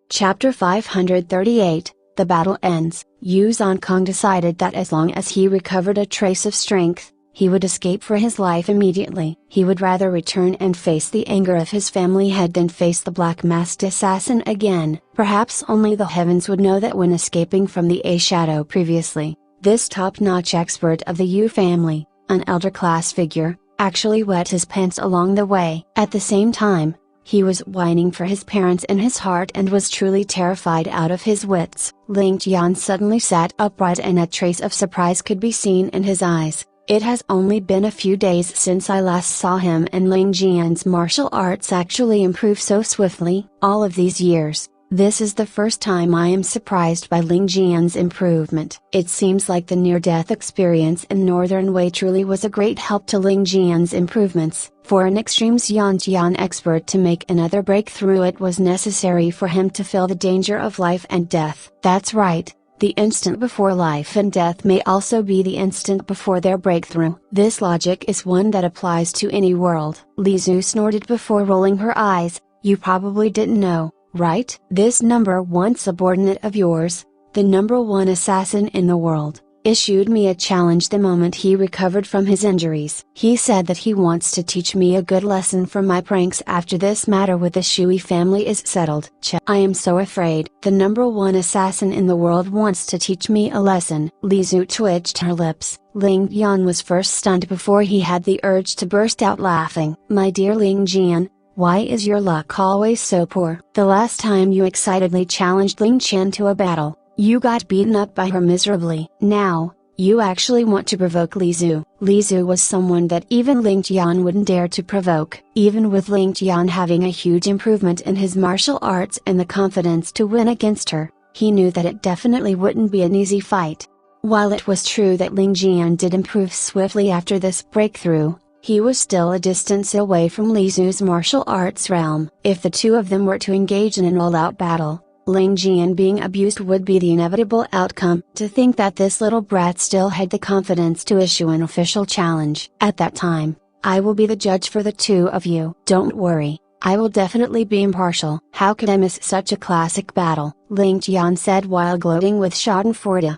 Chapter 538, The Battle Ends. Yu San Kong decided that as long as he recovered a trace of strength, he would escape for his life immediately. He would rather return and face the anger of his family head than face the black masked assassin again. Perhaps only the heavens would know that when escaping from the A Shadow previously, this top-notch expert of the Yu family, an elder class figure, actually wet his pants along the way. At the same time, he was whining for his parents in his heart and was truly terrified out of his wits. Ling Tian suddenly sat upright and a trace of surprise could be seen in his eyes. It has only been a few days since I last saw him, and Ling Tian's martial arts actually improved so swiftly. All of these years, this is the first time I am surprised by Ling Tian's improvement. It seems like the near-death experience in Northern Wei truly was a great help to Ling Tian's improvements. For an extreme Xianjian expert to make another breakthrough, it was necessary for him to feel the danger of life and death. That's right. The instant before life and death may also be the instant before their breakthrough. This logic is one that applies to any world. Li Zhu snorted before rolling her eyes. You probably didn't know, right? This number one subordinate of yours, the number one assassin in the world, issued me a challenge the moment he recovered from his injuries. He said that he wants to teach me a good lesson from my pranks after this matter with the Shui family is settled. I am so afraid. The number one assassin in the world wants to teach me a lesson. Li Zhu twitched her lips. Ling Tian was first stunned before he had the urge to burst out laughing. My dear Ling Tian, why is your luck always so poor? The last time you excitedly challenged Ling Tian to a battle, you got beaten up by her miserably. Now, you actually want to provoke Li Zhu. Li Zhu was someone that even Ling Tian wouldn't dare to provoke. Even with Ling Tian having a huge improvement in his martial arts and the confidence to win against her, he knew that it definitely wouldn't be an easy fight. While it was true that Ling Tian did improve swiftly after this breakthrough, he was still a distance away from Li Zhu's martial arts realm. If the two of them were to engage in an all-out battle, Ling Tian being abused would be the inevitable outcome. To think that this little brat still had the confidence to issue an official challenge. At that time, I will be the judge for the two of you. Don't worry, I will definitely be impartial. How could I miss such a classic battle? Ling Tian said while gloating with schadenfreude.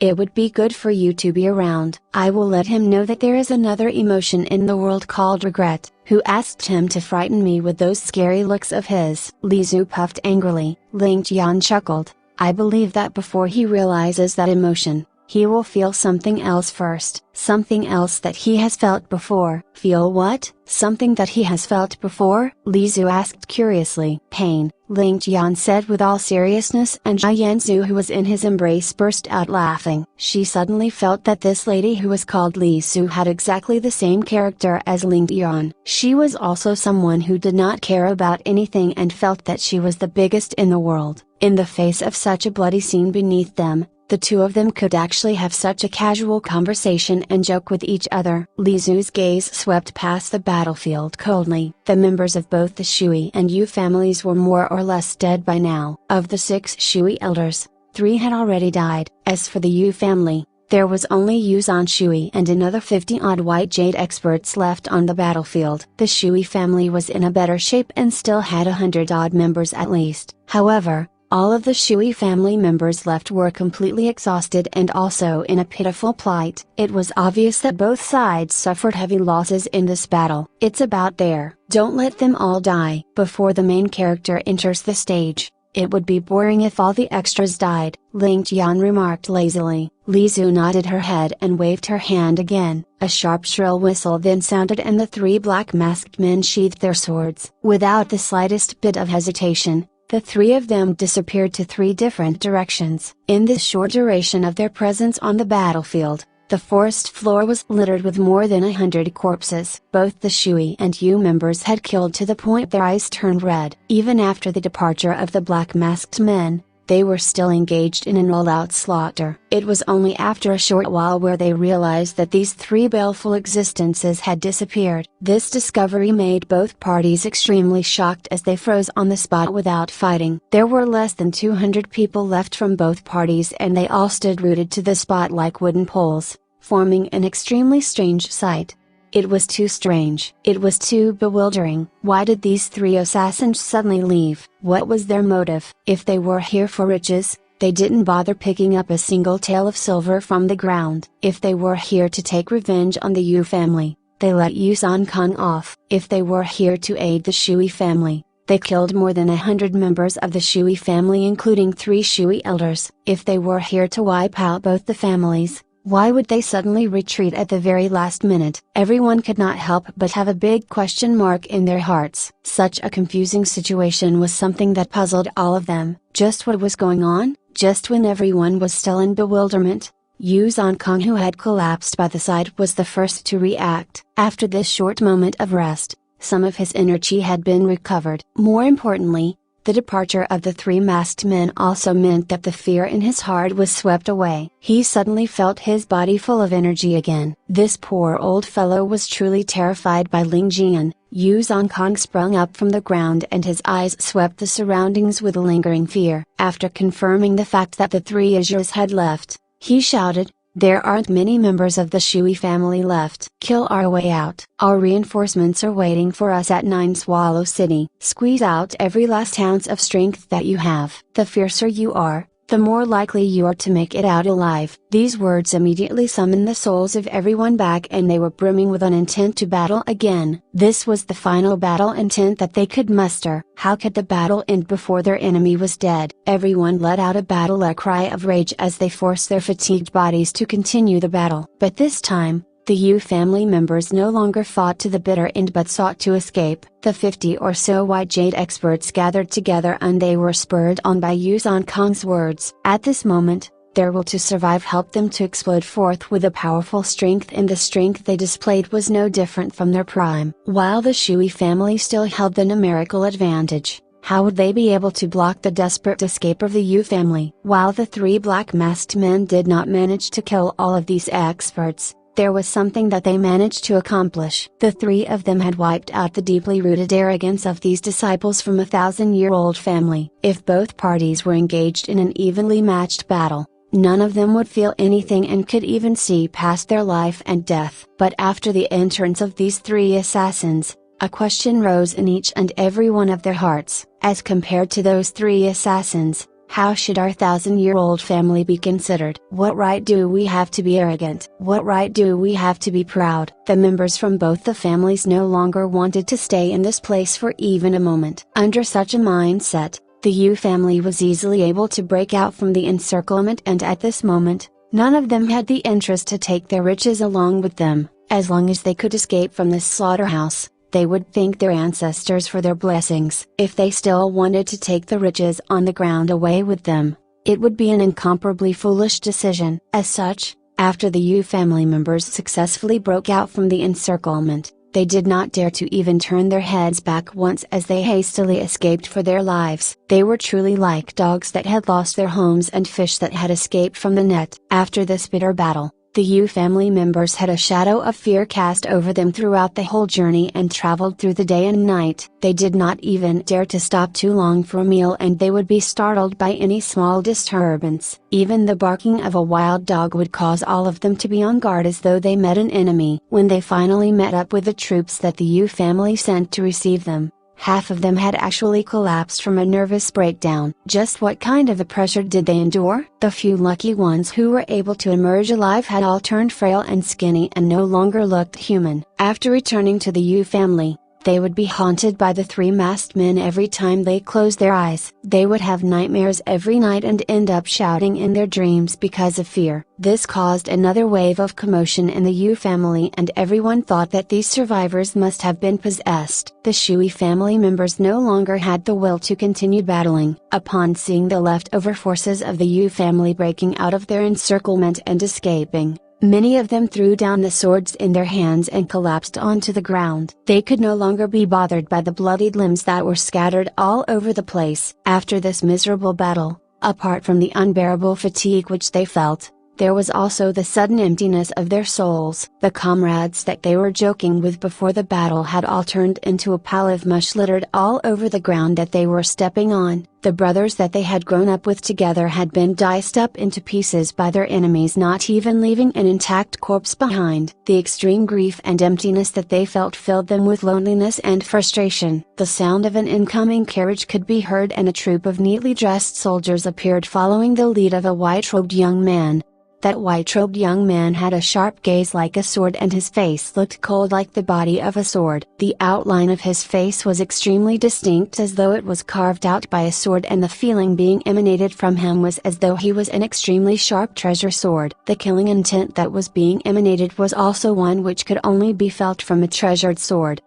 It would be good for you to be around. I will let him know that there is another emotion in the world called regret. Who asked him to frighten me with those scary looks of his? Li Zhu puffed angrily. Ling Tian chuckled. I believe that before he realizes that emotion, he will feel something else first. Something else that he has felt before. Feel what? Something that he has felt before? Li Zhu asked curiously. Pain, Ling Tian said with all seriousness, and Jia Yanzu, who was in his embrace, burst out laughing. She suddenly felt that this lady who was called Li Zhu had exactly the same character as Ling Tian. She was also someone who did not care about anything and felt that she was the biggest in the world. In the face of such a bloody scene beneath them, the two of them could actually have such a casual conversation and joke with each other. Li Zhu's gaze swept past the battlefield coldly. The members of both the Shui and Yu families were more or less dead by now. Of the 6 Shui elders, 3 had already died. As for the Yu family, there was only Yu Zan Shui and another 50-odd white jade experts left on the battlefield. The Shui family was in a better shape and still had 100-odd members at least. However, all of the Shui family members left were completely exhausted and also in a pitiful plight. It was obvious that both sides suffered heavy losses in this battle. It's about there. Don't let them all die. Before the main character enters the stage, it would be boring if all the extras died, Ling Tian remarked lazily. Li Zhu nodded her head and waved her hand again. A sharp shrill whistle then sounded and the 3 black masked men sheathed their swords. Without the slightest bit of hesitation, the 3 of them disappeared to 3 different directions. In this short duration of their presence on the battlefield, the forest floor was littered with more than 100 corpses. Both the Shui and Yu members had killed to the point their eyes turned red. Even after the departure of the black masked men, They were still engaged in an all-out slaughter. It was only after a short while where they realized that these three baleful existences had disappeared. This discovery made both parties extremely shocked as they froze on the spot without fighting. There were less than 200 people left from both parties and they all stood rooted to the spot like wooden poles, forming an extremely strange sight. It was too strange. It was too bewildering. Why did these three assassins suddenly leave? What was their motive? If they were here for riches, they didn't bother picking up a single tael of silver from the ground. If they were here to take revenge on the Yu family, they let Yu Zhan Kong off. If they were here to aid the Shui family, they killed more than 100 members of the Shui family including 3 Shui elders. If they were here to wipe out both the families, why would they suddenly retreat at the very last minute? Everyone could not help but have a big question mark in their hearts. Such a confusing situation was something that puzzled all of them. Just what was going on? Just when everyone was still in bewilderment, Yu Zhan Kong, who had collapsed by the side, was the first to react. After this short moment of rest, some of his energy had been recovered. More importantly, the departure of the three masked men also meant that the fear in his heart was swept away. He suddenly felt his body full of energy again. This poor old fellow was truly terrified by Ling Tian. Yu Zhan Kong sprung up from the ground and his eyes swept the surroundings with a lingering fear. After confirming the fact that the three Azures had left, he shouted, "There aren't many members of the Shui family left. Kill our way out. Our reinforcements are waiting for us at Nine Swallow City. Squeeze out every last ounce of strength that you have. The fiercer you are, the more likely you are to make it out alive." These words immediately summoned the souls of everyone back and they were brimming with an intent to battle again. This was the final battle intent that they could muster. How could the battle end before their enemy was dead? Everyone let out a battle cry of rage as they forced their fatigued bodies to continue the battle. But this time, the Yu family members no longer fought to the bitter end but sought to escape. The 50 or so white jade experts gathered together and they were spurred on by Yu Zhan Kong's words. At this moment, their will to survive helped them to explode forth with a powerful strength, and the strength they displayed was no different from their prime. While the Shui family still held the numerical advantage, how would they be able to block the desperate escape of the Yu family? While the three black masked men did not manage to kill all of these experts, there was something that they managed to accomplish. The three of them had wiped out the deeply rooted arrogance of these disciples from a 1,000-year-old family. If both parties were engaged in an evenly matched battle, none of them would feel anything and could even see past their life and death. But after the entrance of these three assassins, a question rose in each and every one of their hearts. As compared to those three assassins, how should our 1,000-year-old family be considered? What right do we have to be arrogant? What right do we have to be proud? The members from both the families no longer wanted to stay in this place for even a moment. Under such a mindset, the Yu family was easily able to break out from the encirclement, and at this moment, none of them had the interest to take their riches along with them. As long as they could escape from this slaughterhouse, they would thank their ancestors for their blessings. If they still wanted to take the riches on the ground away with them, it would be an incomparably foolish decision. As such, after the Yu family members successfully broke out from the encirclement, they did not dare to even turn their heads back once as they hastily escaped for their lives. They were truly like dogs that had lost their homes and fish that had escaped from the net. After this bitter battle, the Yu family members had a shadow of fear cast over them throughout the whole journey and traveled through the day and night. They did not even dare to stop too long for a meal, and they would be startled by any small disturbance. Even the barking of a wild dog would cause all of them to be on guard as though they met an enemy. When they finally met up with the troops that the Yu family sent to receive them, half of them had actually collapsed from a nervous breakdown. Just what kind of a pressure did they endure? The few lucky ones who were able to emerge alive had all turned frail and skinny and no longer looked human. After returning to the Yu family, they would be haunted by the three masked men every time they closed their eyes. They would have nightmares every night and end up shouting in their dreams because of fear. This caused another wave of commotion in the Yu family, and everyone thought that these survivors must have been possessed. The Shui family members no longer had the will to continue battling. Upon seeing the leftover forces of the Yu family breaking out of their encirclement and escaping, many of them threw down the swords in their hands and collapsed onto the ground. They could no longer be bothered by the bloodied limbs that were scattered all over the place. After this miserable battle, Apart from the unbearable fatigue which they felt, there was also the sudden emptiness of their souls. The comrades that they were joking with before the battle had all turned into a pile of mush littered all over the ground that they were stepping on. The brothers that they had grown up with together had been diced up into pieces by their enemies, not even leaving an intact corpse behind. The extreme grief and emptiness that they felt filled them with loneliness and frustration. The sound of an incoming carriage could be heard, and a troop of neatly dressed soldiers appeared following the lead of a white-robed young man. That white-robed young man had a sharp gaze like a sword, and his face looked cold like the body of a sword. The outline of his face was extremely distinct, as though it was carved out by a sword, and the feeling being emanated from him was as though he was an extremely sharp treasure sword. The killing intent that was being emanated was also one which could only be felt from a treasured sword.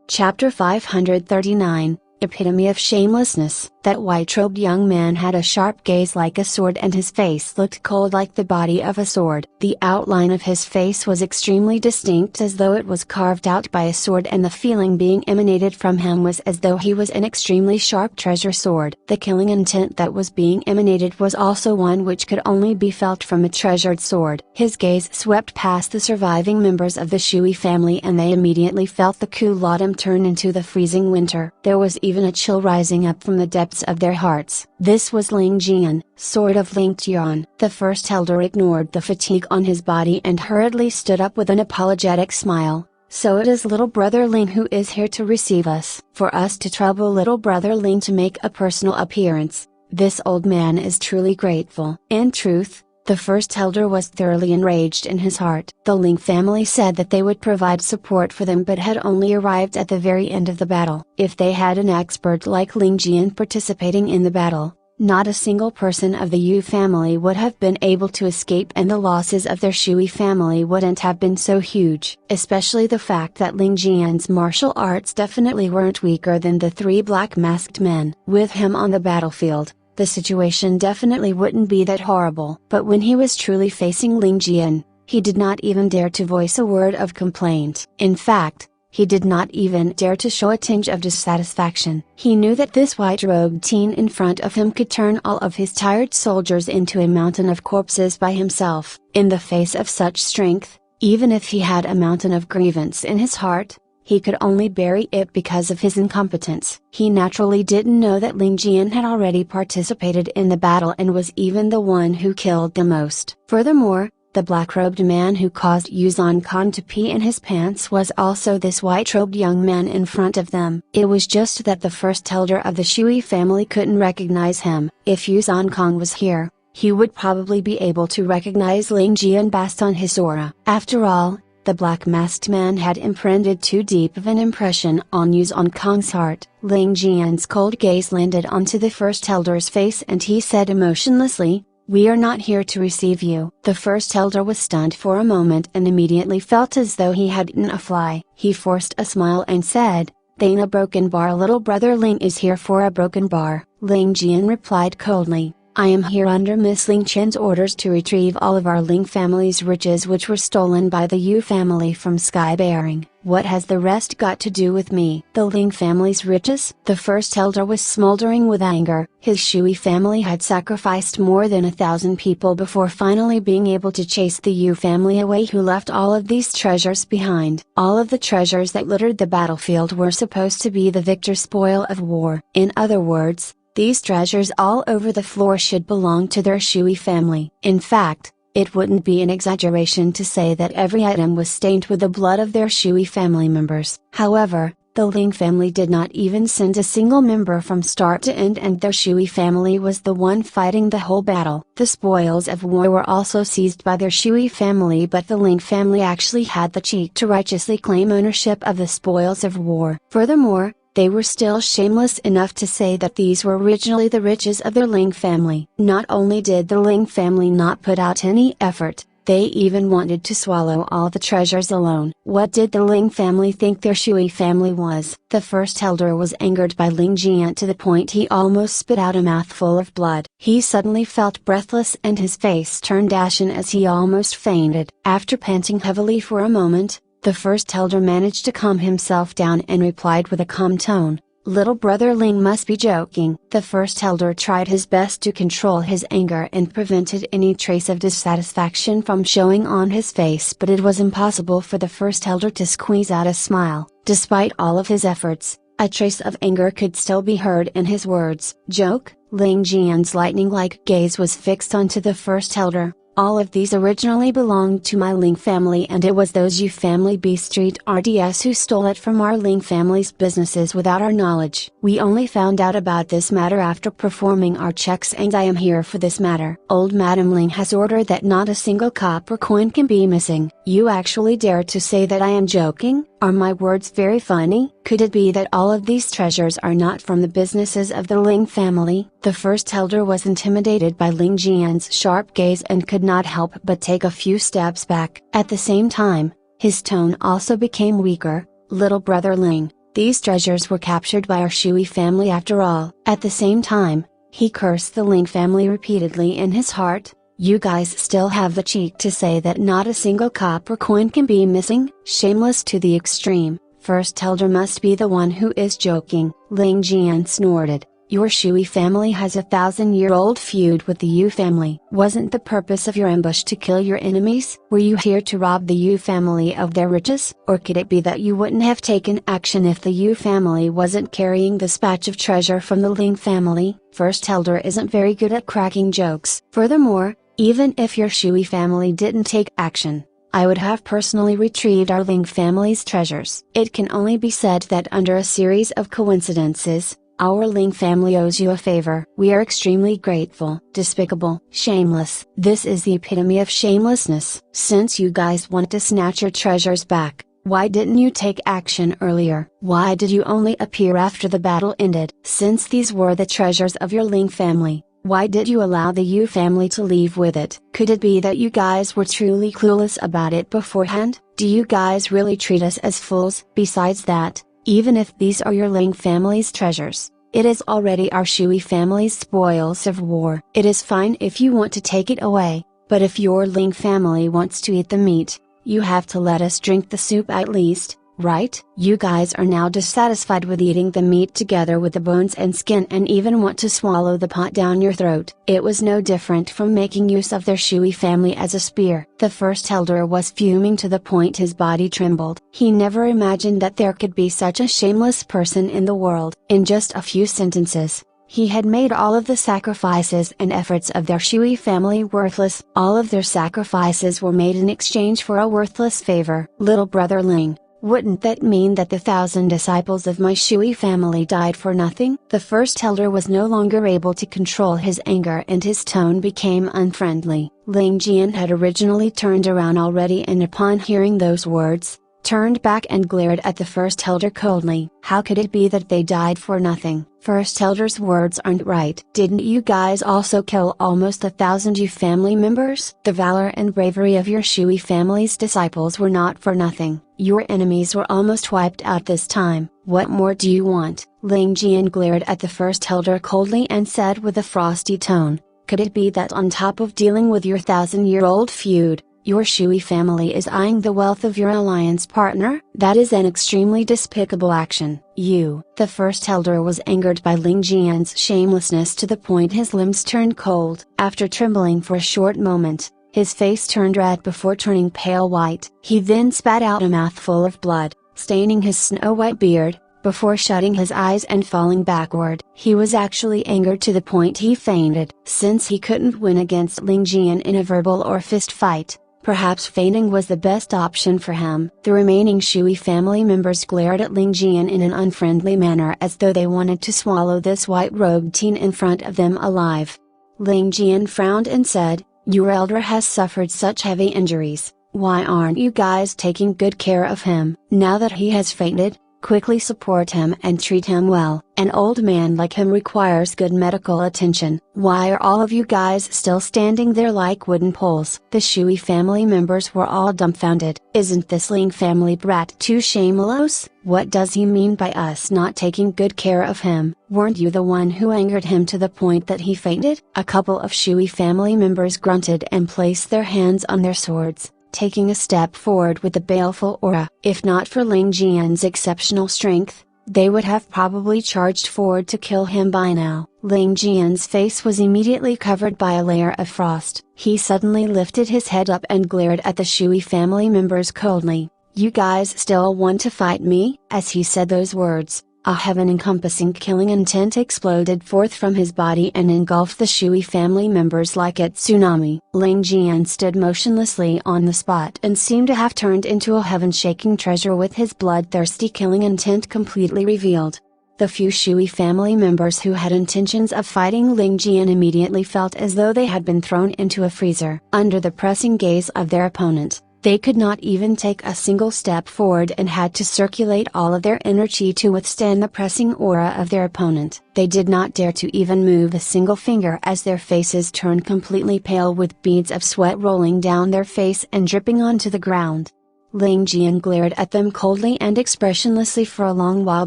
Chapter 539, Epitome of Shamelessness. That white-robed young man had a sharp gaze like a sword, and his face looked cold like the body of a sword. The outline of his face was extremely distinct, as though it was carved out by a sword, and the feeling being emanated from him was as though he was an extremely sharp treasure sword. The killing intent that was being emanated was also one which could only be felt from a treasured sword. His gaze swept past the surviving members of the Shui family, and they immediately felt the cool autumn turn into the freezing winter. There was even a chill rising up from the depths of their hearts. This was Ling Tian, sword of Ling Tian. The first elder ignored the fatigue on his body and hurriedly stood up with an apologetic smile. So it is little brother Ling who is here to receive us. For us to trouble little brother Ling to make a personal appearance, this old man is truly grateful. In truth, the first elder was thoroughly enraged in his heart. The Ling family said that they would provide support for them, but had only arrived at the very end of the battle. If they had an expert like Ling Tian participating in the battle, not a single person of the Yu family would have been able to escape, and the losses of their Shui family wouldn't have been so huge. Especially the fact that Ling Tian's martial arts definitely weren't weaker than the three black masked men. With him on the battlefield, the situation definitely wouldn't be that horrible. But when he was truly facing Ling Tian, he did not even dare to voice a word of complaint. In fact, he did not even dare to show a tinge of dissatisfaction. He knew that this white-robed teen in front of him could turn all of his tired soldiers into a mountain of corpses by himself. In the face of such strength, even if he had a mountain of grievance in his heart, he could only bury it because of his incompetence. He naturally didn't know that Ling Tian had already participated in the battle and was even the one who killed the most. Furthermore, the black-robed man who caused Yuzhan Khan to pee in his pants was also this white-robed young man in front of them. It was just that the first elder of the Shui family couldn't recognize him. If Yuzhan Khan was here, he would probably be able to recognize Ling Tian based on his aura. After all, the black-masked man had imprinted too deep of an impression on Yuzhan Khan's heart. Ling Tian's cold gaze landed onto the first elder's face, and he said emotionlessly, "We are not here to receive you." The first elder was stunned for a moment and immediately felt as though he had eaten a fly. He forced a smile and said, "Then a broken bar. Little brother Ling is here for a broken bar." Ling Tian replied coldly, "I am here under Miss Ling Tian's orders to retrieve all of our Ling family's riches which were stolen by the Yu family from Sky Bearing. What has the rest got to do with me?" The Ling family's riches? The first elder was smoldering with anger. His Shui family had sacrificed more than 1,000 people before finally being able to chase the Yu family away, who left all of these treasures behind. All of the treasures that littered the battlefield were supposed to be the victor's spoil of war. In other words, these treasures all over the floor should belong to their Shui family. In fact, it wouldn't be an exaggeration to say that every item was stained with the blood of their Shui family members. However, the Ling family did not even send a single member from start to end, and their Shui family was the one fighting the whole battle. The spoils of war were also seized by their Shui family, but the Ling family actually had the cheek to righteously claim ownership of the spoils of war. Furthermore, they were still shameless enough to say that these were originally the riches of their Ling family. Not only did the Ling family not put out any effort, they even wanted to swallow all the treasures alone. What did the Ling family think their Shui family was? The first elder was angered by Ling Tian to the point he almost spit out a mouthful of blood. He suddenly felt breathless and his face turned ashen as he almost fainted. After panting heavily for a moment, the first elder managed to calm himself down and replied with a calm tone, "Little brother Ling must be joking." The first elder tried his best to control his anger and prevented any trace of dissatisfaction from showing on his face, but it was impossible for the first elder to squeeze out a smile. Despite all of his efforts, a trace of anger could still be heard in his words. "Joke?" Ling Jian's lightning-like gaze was fixed onto the first elder. "All of these originally belonged to my Ling family, and it was those Yu family B Street RDS who stole it from our Ling family's businesses without our knowledge. We only found out about this matter after performing our checks, and I am here for this matter. Old Madam Ling has ordered that not a single copper coin can be missing." "You actually dare to say that I am joking? Are my words very funny? Could it be that all of these treasures are not from the businesses of the Ling family?" The first elder was intimidated by Ling Jian's sharp gaze and could not help but take a few steps back. At the same time, his tone also became weaker. "Little brother Ling, these treasures were captured by our Shui family after all." At the same time, he cursed the Ling family repeatedly in his heart. "You guys still have the cheek to say that not a single copper coin can be missing? Shameless to the extreme. First elder must be the one who is joking." Ling Jian snorted. "Your Shui family has a 1,000-year-old feud with the Yu family. Wasn't the purpose of your ambush to kill your enemies? Were you here to rob the Yu family of their riches? Or could it be that you wouldn't have taken action if the Yu family wasn't carrying this batch of treasure from the Ling family?" First elder isn't very good at cracking jokes. "Furthermore, even if your Shui family didn't take action, I would have personally retrieved our Ling family's treasures. It can only be said that under a series of coincidences, our Ling family owes you a favor. We are extremely grateful." "Despicable, shameless. This is the epitome of shamelessness. Since you guys want to snatch your treasures back, why didn't you take action earlier? Why did you only appear after the battle ended? Since these were the treasures of your Ling family, why did you allow the Yu family to leave with it? Could it be that you guys were truly clueless about it beforehand? Do you guys really treat us as fools? Besides that, even if these are your Ling family's treasures, it is already our Shui family's spoils of war. It is fine if you want to take it away, but if your Ling family wants to eat the meat, you have to let us drink the soup at least, right? You guys are now dissatisfied with eating the meat together with the bones and skin and even want to swallow the pot down your throat. It was no different from making use of their Shui family as a spear." The first elder was fuming to the point his body trembled. He never imagined that there could be such a shameless person in the world. In just a few sentences, he had made all of the sacrifices and efforts of their Shui family worthless. All of their sacrifices were made in exchange for a worthless favor. "Little brother Ling, wouldn't that mean that the 1,000 disciples of my Shui family died for nothing?" The first elder was no longer able to control his anger and his tone became unfriendly. Ling Jian had originally turned around already and upon hearing those words, turned back and glared at the first elder coldly. "How could it be that they died for nothing? First elder's words aren't right. Didn't you guys also kill almost 1,000 Yu family members? The valor and bravery of your Shui family's disciples were not for nothing. Your enemies were almost wiped out this time. What more do you want?" Ling Jian glared at the first elder coldly and said with a frosty tone, "Could it be that on top of dealing with your 1,000-year-old feud, your Shui family is eyeing the wealth of your alliance partner? That is an extremely despicable action." "You." The first elder was angered by Ling Jian's shamelessness to the point his limbs turned cold. After trembling for a short moment, his face turned red before turning pale white. He then spat out a mouthful of blood, staining his snow-white beard, before shutting his eyes and falling backward. He was actually angered to the point he fainted. Since he couldn't win against Ling Jian in a verbal or fist fight, perhaps fainting was the best option for him. The remaining Shui family members glared at Ling Jian in an unfriendly manner as though they wanted to swallow this white-robed teen in front of them alive. Ling Jian frowned and said, "Your elder has suffered such heavy injuries, why aren't you guys taking good care of him? Now that he has fainted, quickly support him and treat him well. An old man like him requires good medical attention. Why are all of you guys still standing there like wooden poles?" The Shui family members were all dumbfounded. "Isn't this Ling family brat too shameless? What does he mean by us not taking good care of him? Weren't you the one who angered him to the point that he fainted?" A couple of Shui family members grunted and placed their hands on their swords, taking a step forward with the baleful aura. If not for Ling Tian's exceptional strength, they would have probably charged forward to kill him by now. Ling Tian's face was immediately covered by a layer of frost. He suddenly lifted his head up and glared at the Shui family members coldly. "You guys still want to fight me?" As he said those words, a heaven-encompassing killing intent exploded forth from his body and engulfed the Shui family members like a tsunami. Ling Tian stood motionlessly on the spot and seemed to have turned into a heaven-shaking treasure with his bloodthirsty killing intent completely revealed. The few Shui family members who had intentions of fighting Ling Tian immediately felt as though they had been thrown into a freezer. Under the pressing gaze of their opponent, they could not even take a single step forward and had to circulate all of their energy to withstand the pressing aura of their opponent. They did not dare to even move a single finger as their faces turned completely pale with beads of sweat rolling down their face and dripping onto the ground. Ling Tian glared at them coldly and expressionlessly for a long while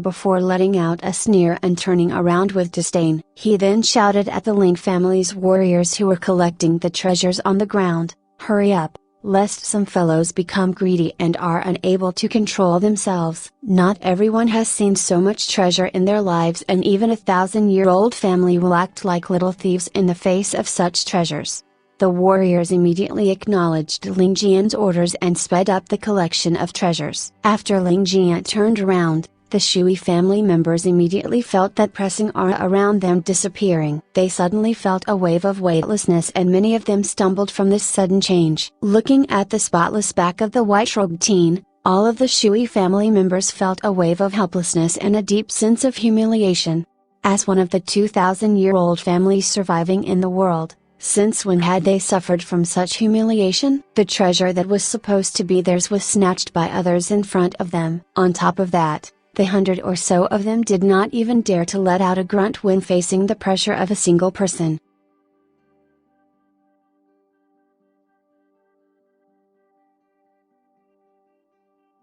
before letting out a sneer and turning around with disdain. He then shouted at the Ling family's warriors who were collecting the treasures on the ground, "Hurry up, lest some fellows become greedy and are unable to control themselves." Not everyone has seen so much treasure in their lives, and even a 1,000-year-old family will act like little thieves in the face of such treasures. The warriors immediately acknowledged Ling Tian's orders and sped up the collection of treasures. After Ling Tian turned around, the Shui family members immediately felt that pressing aura around them disappearing. They suddenly felt a wave of weightlessness and many of them stumbled from this sudden change. Looking at the spotless back of the white-robed teen, all of the Shui family members felt a wave of helplessness and a deep sense of humiliation. As one of the 2,000-year-old families surviving in the world, since when had they suffered from such humiliation? The treasure that was supposed to be theirs was snatched by others in front of them. On top of that, the 100 or so of them did not even dare to let out a grunt when facing the pressure of a single person.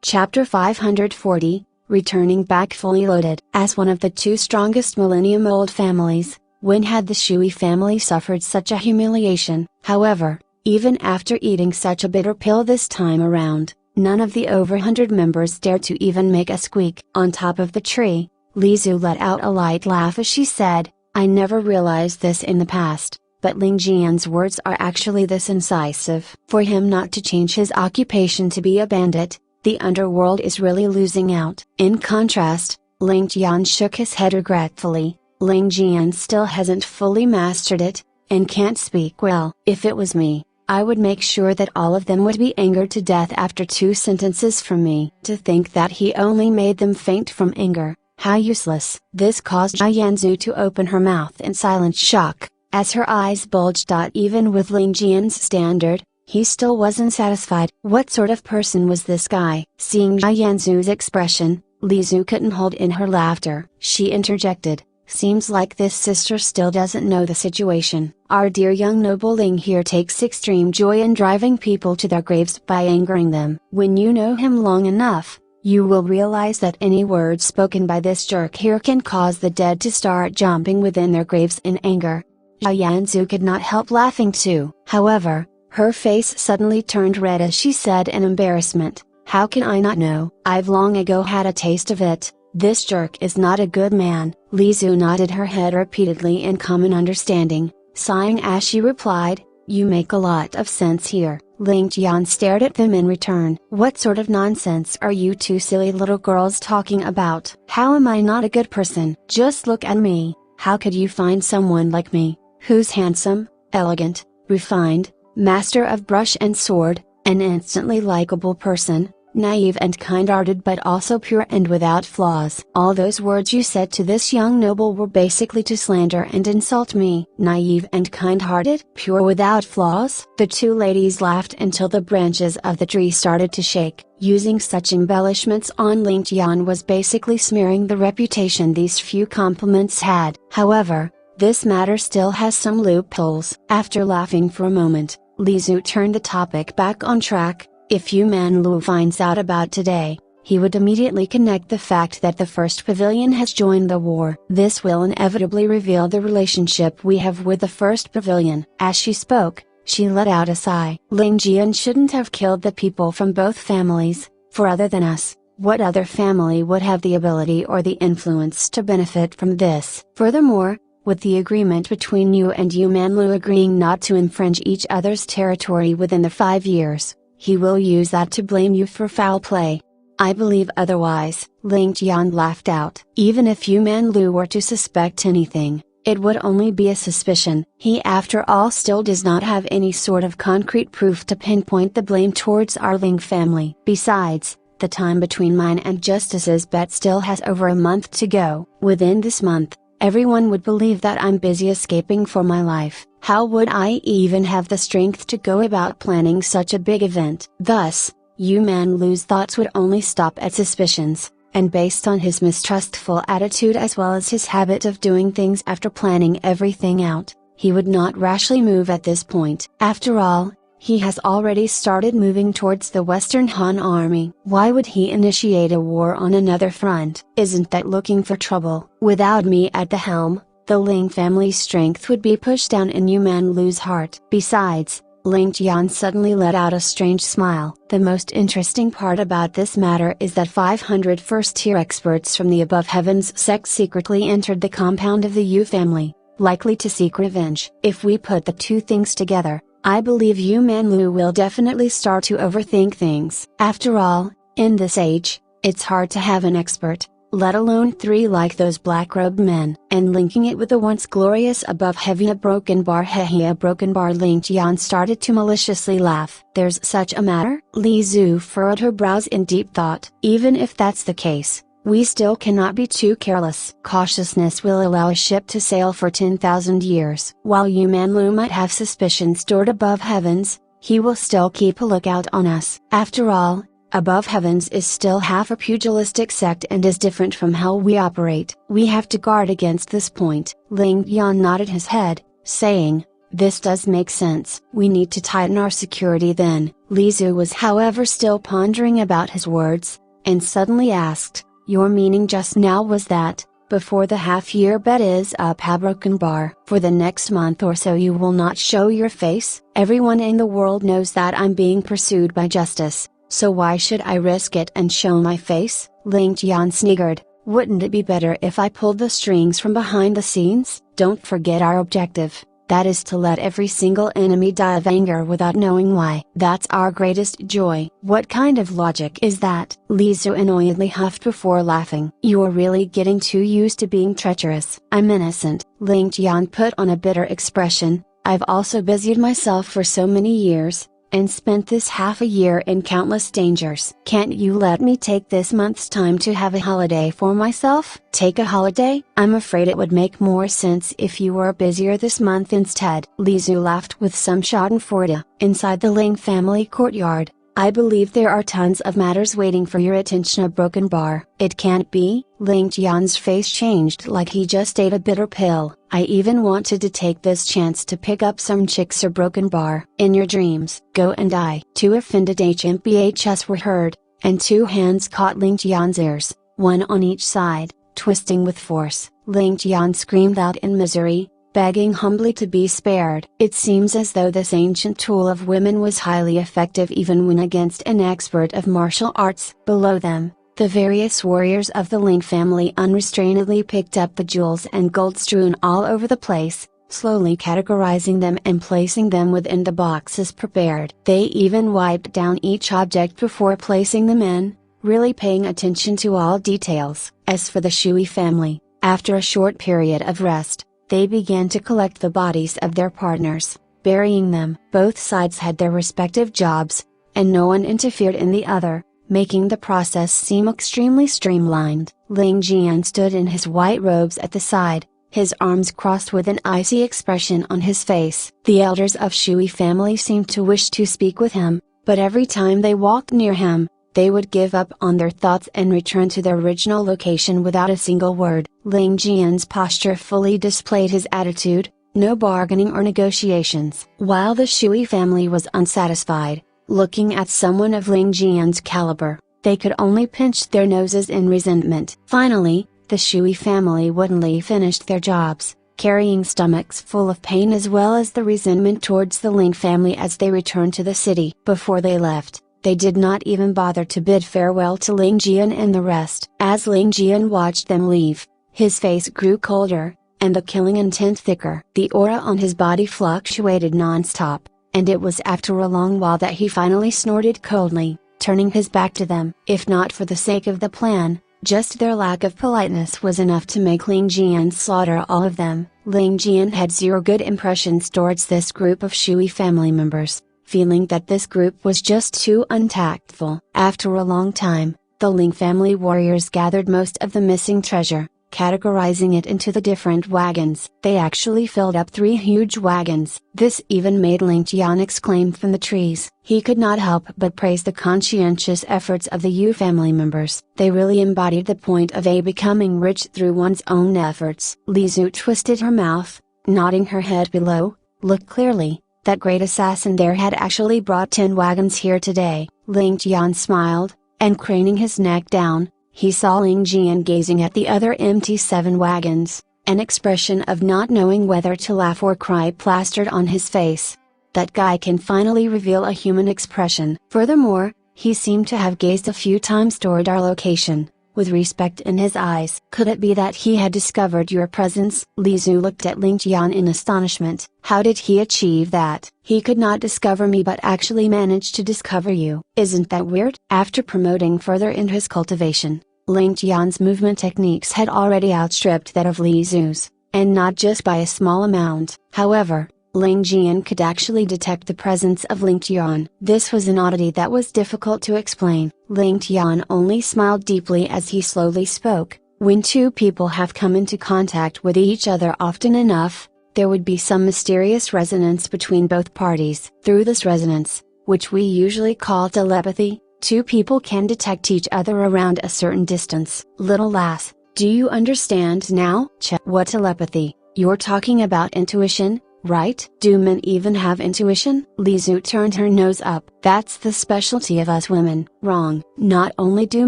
Chapter 540, Returning Back Fully Loaded. As one of the two strongest millennium-old families, when had the Shui family suffered such a humiliation? However, even after eating such a bitter pill this time around, none of the over 100 members dared to even make a squeak. On top of the tree, Li Zhu let out a light laugh as she said, "I never realized this in the past, but Ling Tian's words are actually this incisive. For him not to change his occupation to be a bandit, the underworld is really losing out." In contrast, Ling Tian shook his head regretfully. Ling Tian still hasn't fully mastered it, and can't speak well. "If it was me, I would make sure that all of them would be angered to death after 2 sentences from me." To think that he only made them faint from anger, how useless. This caused Yanzu to open her mouth in silent shock, as her eyes bulged. Even with Ling Tian's standard, he still wasn't satisfied. What sort of person was this guy? Seeing Yanzu's expression, Li Zhu couldn't hold in her laughter. She interjected, "Seems like this sister still doesn't know the situation. Our dear young noble Ling here takes extreme joy in driving people to their graves by angering them. When you know him long enough, you will realize that any word spoken by this jerk here can cause the dead to start jumping within their graves in anger." Yanzu could not help laughing too. However, her face suddenly turned red as she said in embarrassment, "How can I not know? I've long ago had a taste of it. This jerk is not a good man." Li Zhu nodded her head repeatedly in common understanding, sighing as she replied, "You make a lot of sense here." Ling Tian stared at them in return. "What sort of nonsense are you two silly little girls talking about? How am I not a good person? Just look at me. How could you find someone like me, who's handsome, elegant, refined, master of brush and sword, an instantly likable person, naive and kind-hearted but also pure and without flaws. All those words you said to this young noble were basically to slander and insult me. Naive and kind-hearted? Pure without flaws? The two ladies laughed until the branches of the tree started to shake. Using such embellishments on Ling Tian was basically smearing the reputation these few compliments had. However, this matter still has some loopholes. After laughing for a moment, Li Zhu turned the topic back on track. If Yu Manlu finds out about today, he would immediately connect the fact that the first pavilion has joined the war. This will inevitably reveal the relationship we have with the first pavilion. As she spoke, she let out a sigh. Ling Jian shouldn't have killed the people from both families, for other than us, what other family would have the ability or the influence to benefit from this? Furthermore, with the agreement between you and Yu Manlu agreeing not to infringe each other's territory within the 5 years, he will use that to blame you for foul play. I believe otherwise. Ling Tian laughed out. Even if Yu Manlu were to suspect anything, it would only be a suspicion. He after all still does not have any sort of concrete proof to pinpoint the blame towards our Ling family. Besides, the time between mine and Justice's bet still has over a month to go. Within this month, everyone would believe that I'm busy escaping for my life. How would I even have the strength to go about planning such a big event? Thus, Yu Manlu's thoughts would only stop at suspicions, and based on his mistrustful attitude as well as his habit of doing things after planning everything out, he would not rashly move at this point. After all, he has already started moving towards the Western Han army. Why would he initiate a war on another front? Isn't that looking for trouble? Without me at the helm, the Ling family's strength would be pushed down in Yu Manlu's heart. Besides, Ling Tian suddenly let out a strange smile. The most interesting part about this matter is that 500 first-tier experts from the above heavens sect secretly entered the compound of the Yu family, likely to seek revenge. If we put the two things together, I believe Yu Manlu will definitely start to overthink things. After all, in this age, it's hard to have an expert, let alone 3 like those black-robed men. And linking it with the once glorious above Hevia broken bar Hehia broken bar, Ling Tian started to maliciously laugh. There's such a matter? Li Zhu furrowed her brows in deep thought. Even if that's the case, we still cannot be too careless. Cautiousness will allow a ship to sail for 10,000 years. While Yu Manlu might have suspicion stored above heavens, he will still keep a lookout on us. After all, above heavens is still half a pugilistic sect and is different from how we operate. We have to guard against this point. Ling Tian nodded his head, saying, "This does make sense. We need to tighten our security then." Li Zhu was however still pondering about his words, and suddenly asked, "Your meaning just now was that, before the half-year bet is up Broken Bar, for the next month or so you will not show your face? Everyone in the world knows that I'm being pursued by justice, so why should I risk it and show my face?" Ling Tian sniggered, "Wouldn't it be better if I pulled the strings from behind the scenes? Don't forget our objective. That is to let every single enemy die of anger without knowing why. That's our greatest joy." "What kind of logic is that?" Li Zhu annoyedly huffed before laughing. "You're really getting too used to being treacherous." "I'm innocent." Ling Tian put on a bitter expression. "I've also busied myself for so many years, and spent this half a year in countless dangers. Can't you let me take this month's time to have a holiday for myself?" "Take a holiday? I'm afraid it would make more sense if you were busier this month instead." Li Zhu laughed with some schadenfreude. Inside the Ling family courtyard, "I believe there are tons of matters waiting for your attention. A broken bar." "It can't be." Ling Tian's face changed like he just ate a bitter pill. "I even wanted to take this chance to pick up some chicks or broken bar." "In your dreams." "Go and die." 2 offended HMPHs were heard, and 2 hands caught Ling Tian's ears, one on each side, twisting with force. Ling Tian screamed out in misery, begging humbly to be spared. It seems as though this ancient tool of women was highly effective even when against an expert of martial arts. Below them, the various warriors of the Ling family unrestrainedly picked up the jewels and gold strewn all over the place, slowly categorizing them and placing them within the boxes prepared. They even wiped down each object before placing them in, really paying attention to all details. As for the Shui family, after a short period of rest, they began to collect the bodies of their partners, burying them. Both sides had their respective jobs, and no one interfered in the other, making the process seem extremely streamlined. Ling Tian stood in his white robes at the side, his arms crossed with an icy expression on his face. The elders of Shui family seemed to wish to speak with him, but every time they walked near him, they would give up on their thoughts and return to their original location without a single word. Ling Tian's posture fully displayed his attitude, no bargaining or negotiations. While the Shui family was unsatisfied, looking at someone of Ling Tian's caliber, they could only pinch their noses in resentment. Finally, the Shui family woodenly finished their jobs, carrying stomachs full of pain as well as the resentment towards the Ling family as they returned to the city. Before they left, they did not even bother to bid farewell to Ling Tian and the rest. As Ling Tian watched them leave, his face grew colder, and the killing intent thicker. The aura on his body fluctuated non-stop, and it was after a long while that he finally snorted coldly, turning his back to them. If not for the sake of the plan, just their lack of politeness was enough to make Ling Tian slaughter all of them. Ling Tian had zero good impressions towards this group of Shui family members, feeling that this group was just too untactful. After a long time, the Ling family warriors gathered most of the missing treasure, categorizing it into the different wagons. They actually filled up 3 huge wagons. This even made Ling Tian exclaim from the trees. He could not help but praise the conscientious efforts of the Yu family members. They really embodied the point of becoming rich through one's own efforts. Li Zu twisted her mouth, nodding her head below. Look clearly, that great assassin there had actually brought 10 wagons here today. Ling Tian smiled, and craning his neck down, he saw Ling Tian gazing at the other empty 7 wagons, an expression of not knowing whether to laugh or cry plastered on his face. That guy can finally reveal a human expression. Furthermore, he seemed to have gazed a few times toward our location, with respect in his eyes. Could it be that he had discovered your presence? Li Zu looked at Ling Tian in astonishment. How did he achieve that? He could not discover me but actually managed to discover you. Isn't that weird? After promoting further in his cultivation, Ling Tian's movement techniques had already outstripped that of Li Zu's, and not just by a small amount. However, Ling Tian could actually detect the presence of Ling Tian. This was an oddity that was difficult to explain. Ling Tian only smiled deeply as he slowly spoke. When 2 people have come into contact with each other often enough, there would be some mysterious resonance between both parties. Through this resonance, which we usually call telepathy, 2 people can detect each other around a certain distance. Little lass, do you understand now? What telepathy? You're talking about intuition, right? Do men even have intuition? Li Zu turned her nose up. That's the specialty of us women. Wrong. Not only do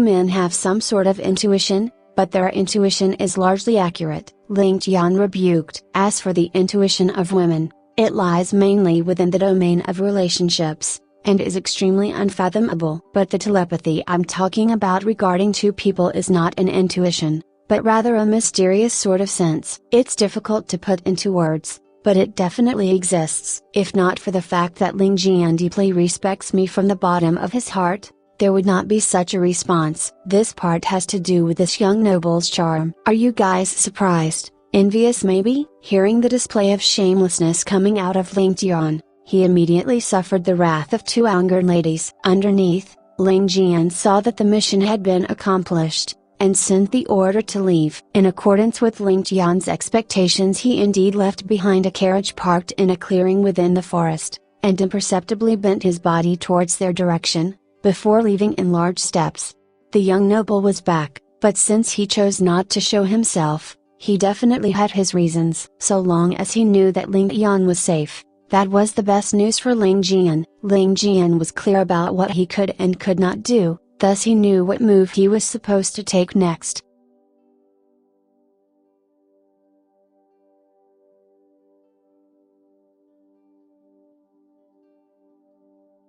men have some sort of intuition, but their intuition is largely accurate. Ling Tian rebuked. As for the intuition of women, it lies mainly within the domain of relationships, and is extremely unfathomable. But the telepathy I'm talking about regarding 2 people is not an intuition, but rather a mysterious sort of sense. It's difficult to put into words, but it definitely exists. If not for the fact that Ling Tian deeply respects me from the bottom of his heart, there would not be such a response. This part has to do with this young noble's charm. Are you guys surprised, envious maybe? Hearing the display of shamelessness coming out of Ling Tian, he immediately suffered the wrath of 2 angered ladies. Underneath, Ling Tian saw that the mission had been accomplished, and sent the order to leave. In accordance with Ling Tian's expectations, he indeed left behind a carriage parked in a clearing within the forest, and imperceptibly bent his body towards their direction, before leaving in large steps. The young noble was back, but since he chose not to show himself, he definitely had his reasons. So long as he knew that Ling Tian was safe, that was the best news for Ling Tian. Ling Tian was clear about what he could and could not do, thus he knew what move he was supposed to take next.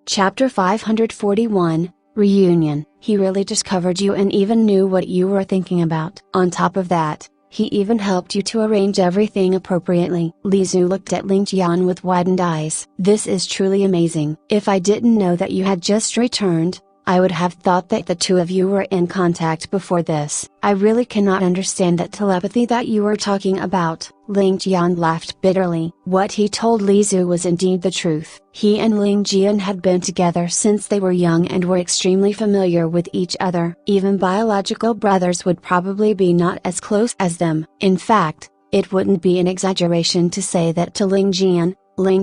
Chapter 541, Reunion. He really discovered you and even knew what you were thinking about. On top of that, he even helped you to arrange everything appropriately. Li Zu looked at Ling Tian with widened eyes. This is truly amazing. If I didn't know that you had just returned, I would have thought that the two of you were in contact before this. I really cannot understand that telepathy that you are talking about." Ling Tian laughed bitterly. What he told Li Zhu was indeed the truth. He and Ling Tian had been together since they were young and were extremely familiar with each other. Even biological brothers would probably be not as close as them. In fact, it wouldn't be an exaggeration to say that to Ling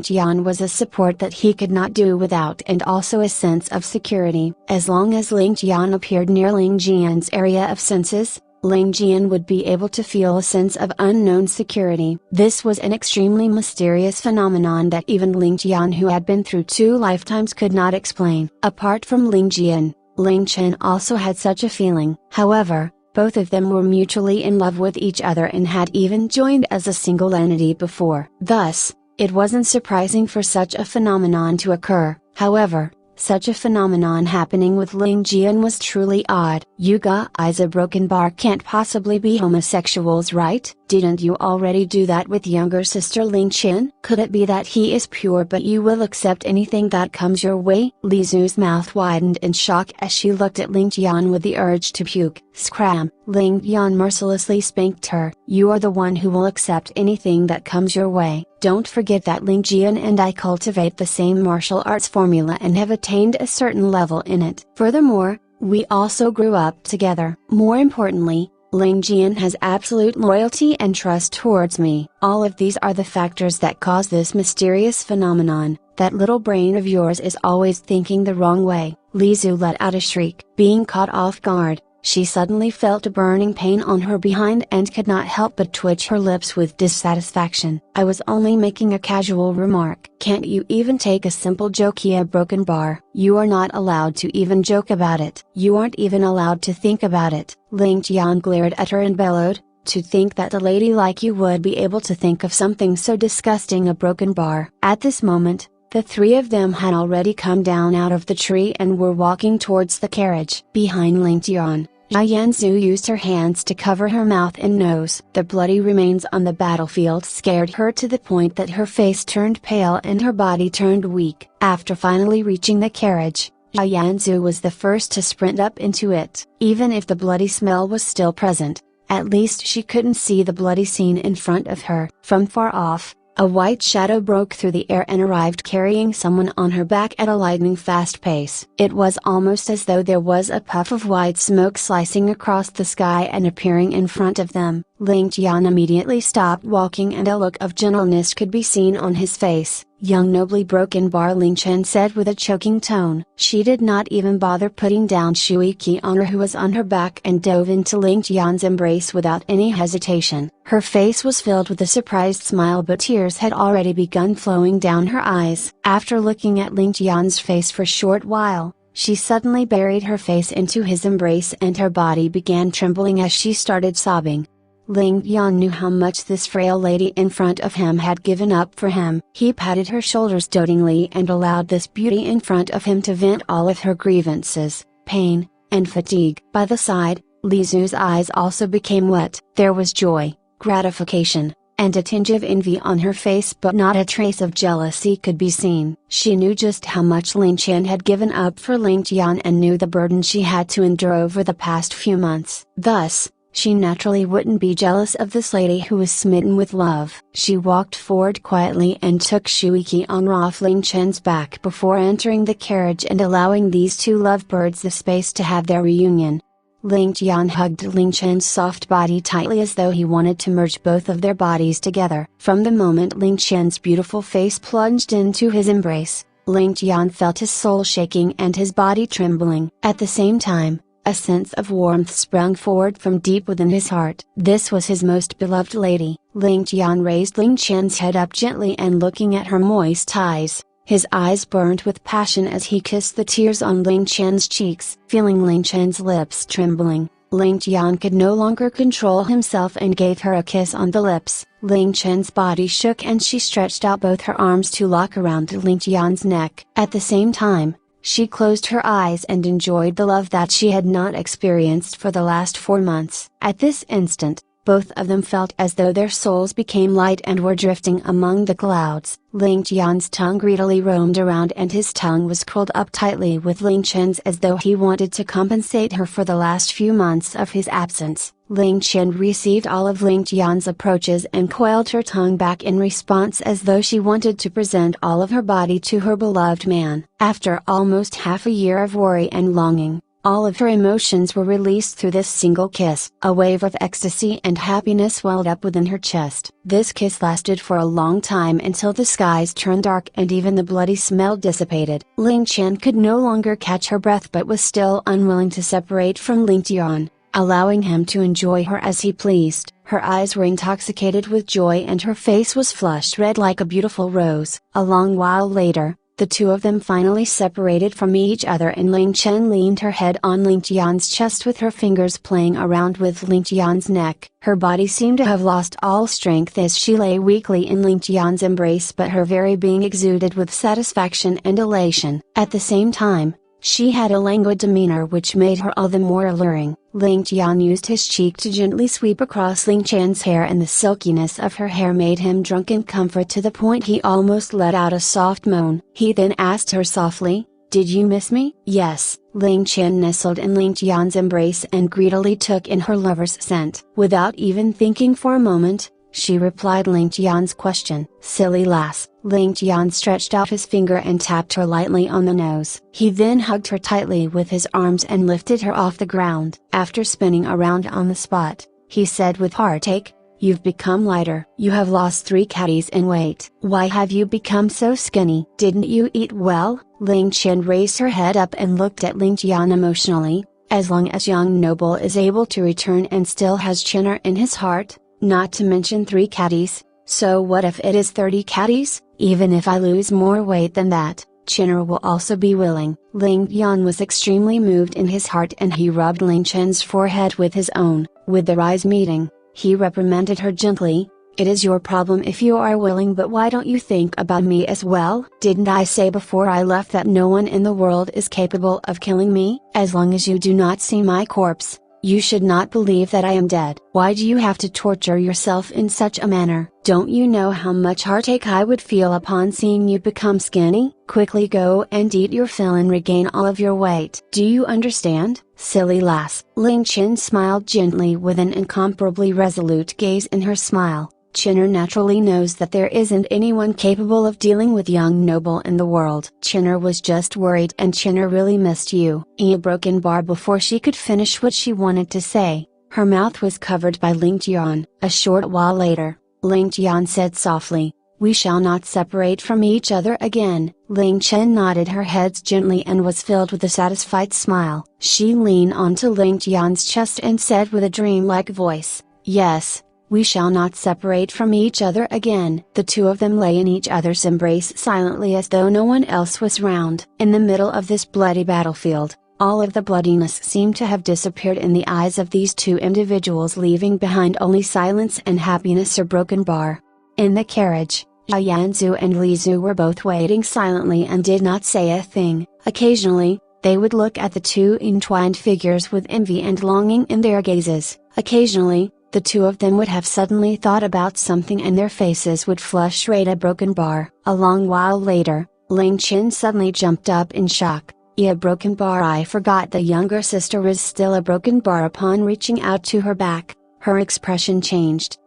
Tian was a support that he could not do without, and also a sense of security. As long as Ling Tian appeared near Ling Tian's area of senses, Ling Tian would be able to feel a sense of unknown security. This was an extremely mysterious phenomenon that even Ling Tian, who had been through 2 lifetimes, could not explain. Apart from Ling Tian, Ling Chen also had such a feeling. However, both of them were mutually in love with each other and had even joined as a single entity before. Thus, it wasn't surprising for such a phenomenon to occur. However, such a phenomenon happening with Ling Tian was truly odd. "You guys, a broken bar can't possibly be homosexuals, right? Didn't you already do that with younger sister Ling Chen? Could it be that he is pure but you will accept anything that comes your way?" Li Zhu's mouth widened in shock as she looked at Ling Tian with the urge to puke. Scram! Ling Tian mercilessly spanked her. "You are the one who will accept anything that comes your way. Don't forget that Ling Tian and I cultivate the same martial arts formula and have attained a certain level in it. Furthermore, we also grew up together. More importantly, Ling Tian has absolute loyalty and trust towards me. All of these are the factors that cause this mysterious phenomenon. That little brain of yours is always thinking the wrong way." Li Zhu let out a shriek. Being caught off guard, she suddenly felt a burning pain on her behind and could not help but twitch her lips with dissatisfaction. "I was only making a casual remark. Can't you even take a simple joke? A broken bar. You are not allowed to even joke about it. You aren't even allowed to think about it." Ling Tian glared at her and bellowed, "To think that a lady like you would be able to think of something so disgusting, a broken bar." At this moment, the 3 of them had already come down out of the tree and were walking towards the carriage. Behind Ling Tian, Yanzu used her hands to cover her mouth and nose. The bloody remains on the battlefield scared her to the point that her face turned pale and her body turned weak. After finally reaching the carriage, Yanzu was the first to sprint up into it. Even if the bloody smell was still present, at least she couldn't see the bloody scene in front of her. From far off, a white shadow broke through the air and arrived carrying someone on her back at a lightning fast pace. It was almost as though there was a puff of white smoke slicing across the sky and appearing in front of them. Ling Tian immediately stopped walking and a look of gentleness could be seen on his face. "Young nobly broken bar," Ling Chen said with a choking tone. She did not even bother putting down Shuiki on her, who was on her back, and dove into Ling Tian's embrace without any hesitation. Her face was filled with a surprised smile, but tears had already begun flowing down her eyes. After looking at Ling Tian's face for a short while, she suddenly buried her face into his embrace and her body began trembling as she started sobbing. Ling Tian knew how much this frail lady in front of him had given up for him. He patted her shoulders dotingly and allowed this beauty in front of him to vent all of her grievances, pain, and fatigue. By the side, Li Zhu's eyes also became wet. There was joy, gratification, and a tinge of envy on her face, but not a trace of jealousy could be seen. She knew just how much Ling Chen had given up for Ling Tian and knew the burden she had to endure over the past few months. Thus, she naturally wouldn't be jealous of this lady who was smitten with love. She walked forward quietly and took Shuiki on off Ling Chen's back before entering the carriage and allowing these 2 lovebirds the space to have their reunion. Ling Tian hugged Ling Chen's soft body tightly as though he wanted to merge both of their bodies together. From the moment Ling Chen's beautiful face plunged into his embrace, Ling Tian felt his soul shaking and his body trembling. At the same time, a sense of warmth sprung forward from deep within his heart. This was his most beloved lady. Ling Tian raised Ling Chen's head up gently and looking at her moist eyes, his eyes burned with passion as he kissed the tears on Ling Chen's cheeks. Feeling Ling Chen's lips trembling, Ling Tian could no longer control himself and gave her a kiss on the lips. Ling Chen's body shook and she stretched out both her arms to lock around Ling Tian's neck. At the same time, she closed her eyes and enjoyed the love that she had not experienced for the last 4 months. At this instant, Both of them felt as though their souls became light and were drifting among the clouds. Ling Tian's tongue greedily roamed around and his tongue was curled up tightly with Ling Tian's as though he wanted to compensate her for the last few months of his absence. Ling Tian received all of Ling Tian's approaches and coiled her tongue back in response as though she wanted to present all of her body to her beloved man. After almost half a year of worry and longing, all of her emotions were released through this single kiss. A wave of ecstasy and happiness welled up within her chest. This kiss lasted for a long time until the skies turned dark and even the bloody smell dissipated. Ling Tian could no longer catch her breath but was still unwilling to separate from Ling Tian, allowing him to enjoy her as he pleased. Her eyes were intoxicated with joy and her face was flushed red like a beautiful rose. A long while later, the two of them finally separated from each other and Ling Tian leaned her head on Ling Tian's chest with her fingers playing around with Ling Tian's neck. Her body seemed to have lost all strength as she lay weakly in Ling Tian's embrace, but her very being exuded with satisfaction and elation. At the same time, she had a languid demeanor which made her all the more alluring. Ling Tian used his cheek to gently sweep across Ling Tian's hair and the silkiness of her hair made him drunk in comfort to the point he almost let out a soft moan. He then asked her softly, "Did you miss me?" "Yes." Ling Tian nestled in Ling Tian's embrace and greedily took in her lover's scent. Without even thinking for a moment, she replied Ling Tian's question. "Silly lass." Ling Tian stretched out his finger and tapped her lightly on the nose. He then hugged her tightly with his arms and lifted her off the ground. After spinning around on the spot, he said with heartache, "You've become lighter. You have lost 3 kgs in weight. Why have you become so skinny? Didn't you eat well?" Ling Tian raised her head up and looked at Ling Tian emotionally. As long as young noble is able to return and still has Chinner in his heart, not to mention 3 kgs, so what if it is 30 kgs? Even if I lose more weight than that, Chinner will also be willing. Ling Tian was extremely moved in his heart and he rubbed Ling Tian's forehead with his own. With their eyes meeting, he reprimanded her gently, "It is your problem if you are willing, but why don't you think about me as well? Didn't I say before I left that no one in the world is capable of killing me? As long as you do not see my corpse, you should not believe that I am dead. Why do you have to torture yourself in such a manner? Don't you know how much heartache I would feel upon seeing you become skinny? Quickly go and eat your fill and regain all of your weight. Do you understand, silly lass?" Ling Tian smiled gently with an incomparably resolute gaze in her smile. Chinner naturally knows that there isn't anyone capable of dealing with young noble in the world. Chinner was just worried and Chinner really missed you. A broken bar before she could finish what she wanted to say. Her mouth was covered by Ling Tian. A short while later, Ling Tian said softly, "We shall not separate from each other again." Ling Tian nodded her head gently and was filled with a satisfied smile. She leaned onto Ling Tian's chest and said with a dreamlike voice, "Yes, we shall not separate from each other again." The two of them lay in each other's embrace silently as though no one else was round. In the middle of this bloody battlefield, all of the bloodiness seemed to have disappeared in the eyes of these two individuals, leaving behind only silence and happiness. A broken bar. In the carriage, Yanzu and Li Zhu were both waiting silently and did not say a thing. Occasionally, they would look at the two entwined figures with envy and longing in their gazes. Occasionally, the two of them would have suddenly thought about something and their faces would flush red. A broken bar. A long while later, Ling Tian suddenly jumped up in shock. "A broken bar? I forgot the younger sister was still a broken bar." Upon reaching out to her back, her expression changed.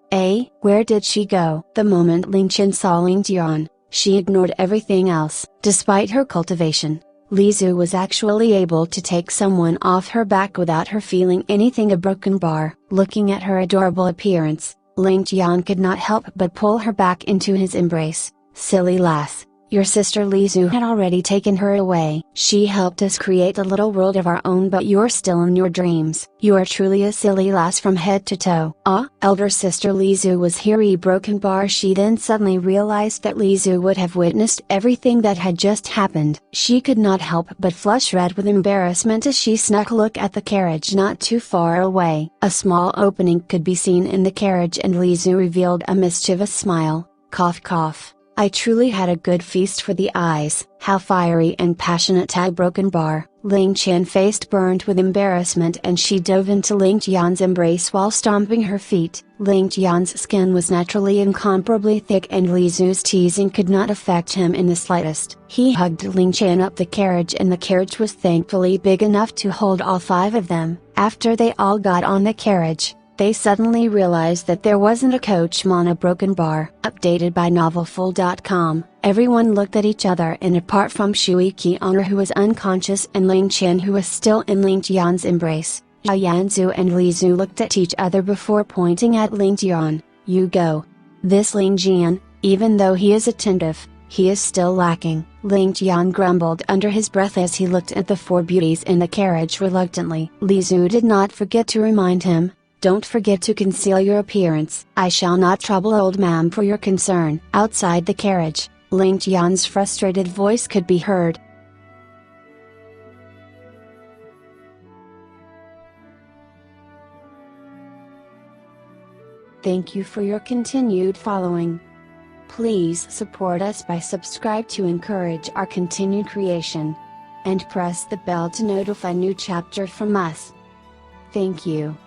Where did she go?" The moment Ling Tian saw Ling Tian, she ignored everything else. Despite her cultivation, Li Zhu was actually able to take someone off her back without her feeling anything. A broken bar. Looking at her adorable appearance, Ling Tian could not help but pull her back into his embrace. "Silly lass, your sister Li Zhu had already taken her away. She helped us create a little world of our own, but you're still in your dreams. You are truly a silly lass from head to toe." Elder sister Li Zhu was here. A broken bar. She then suddenly realized that Li Zhu would have witnessed everything that had just happened. She could not help but flush red with embarrassment as she snuck a look at the carriage not too far away. A small opening could be seen in the carriage and Li Zhu revealed a mischievous smile. Cough cough. "I truly had a good feast for the eyes." How fiery and passionate. A broken bar. Ling Tian faced burned with embarrassment and she dove into Ling Tian's embrace while stomping her feet. Ling Tian's skin was naturally incomparably thick and Li Zu's teasing could not affect him in the slightest. He hugged Ling Tian up the carriage and the carriage was thankfully big enough to hold all 5 of them. After they all got on the carriage, they suddenly realized that there wasn't a coachman, a broken bar. Updated by novelful.com, everyone looked at each other and apart from Shui Qianer who was unconscious and Ling Tian who was still in Ling Tian's embrace, Zhao Yanzu and Li Zu looked at each other before pointing at Ling Tian. You go. This Ling Tian, even though he is attentive, he is still lacking. Ling Tian grumbled under his breath as he looked at the 4 beauties in the carriage reluctantly. Li Zu did not forget to remind him, don't forget to conceal your appearance. I shall not trouble old ma'am for your concern. Outside the carriage, Ling Tian's frustrated voice could be heard. Thank you for your continued following. Please support us by subscribe to encourage our continued creation. And press the bell to notify new chapter from us. Thank you.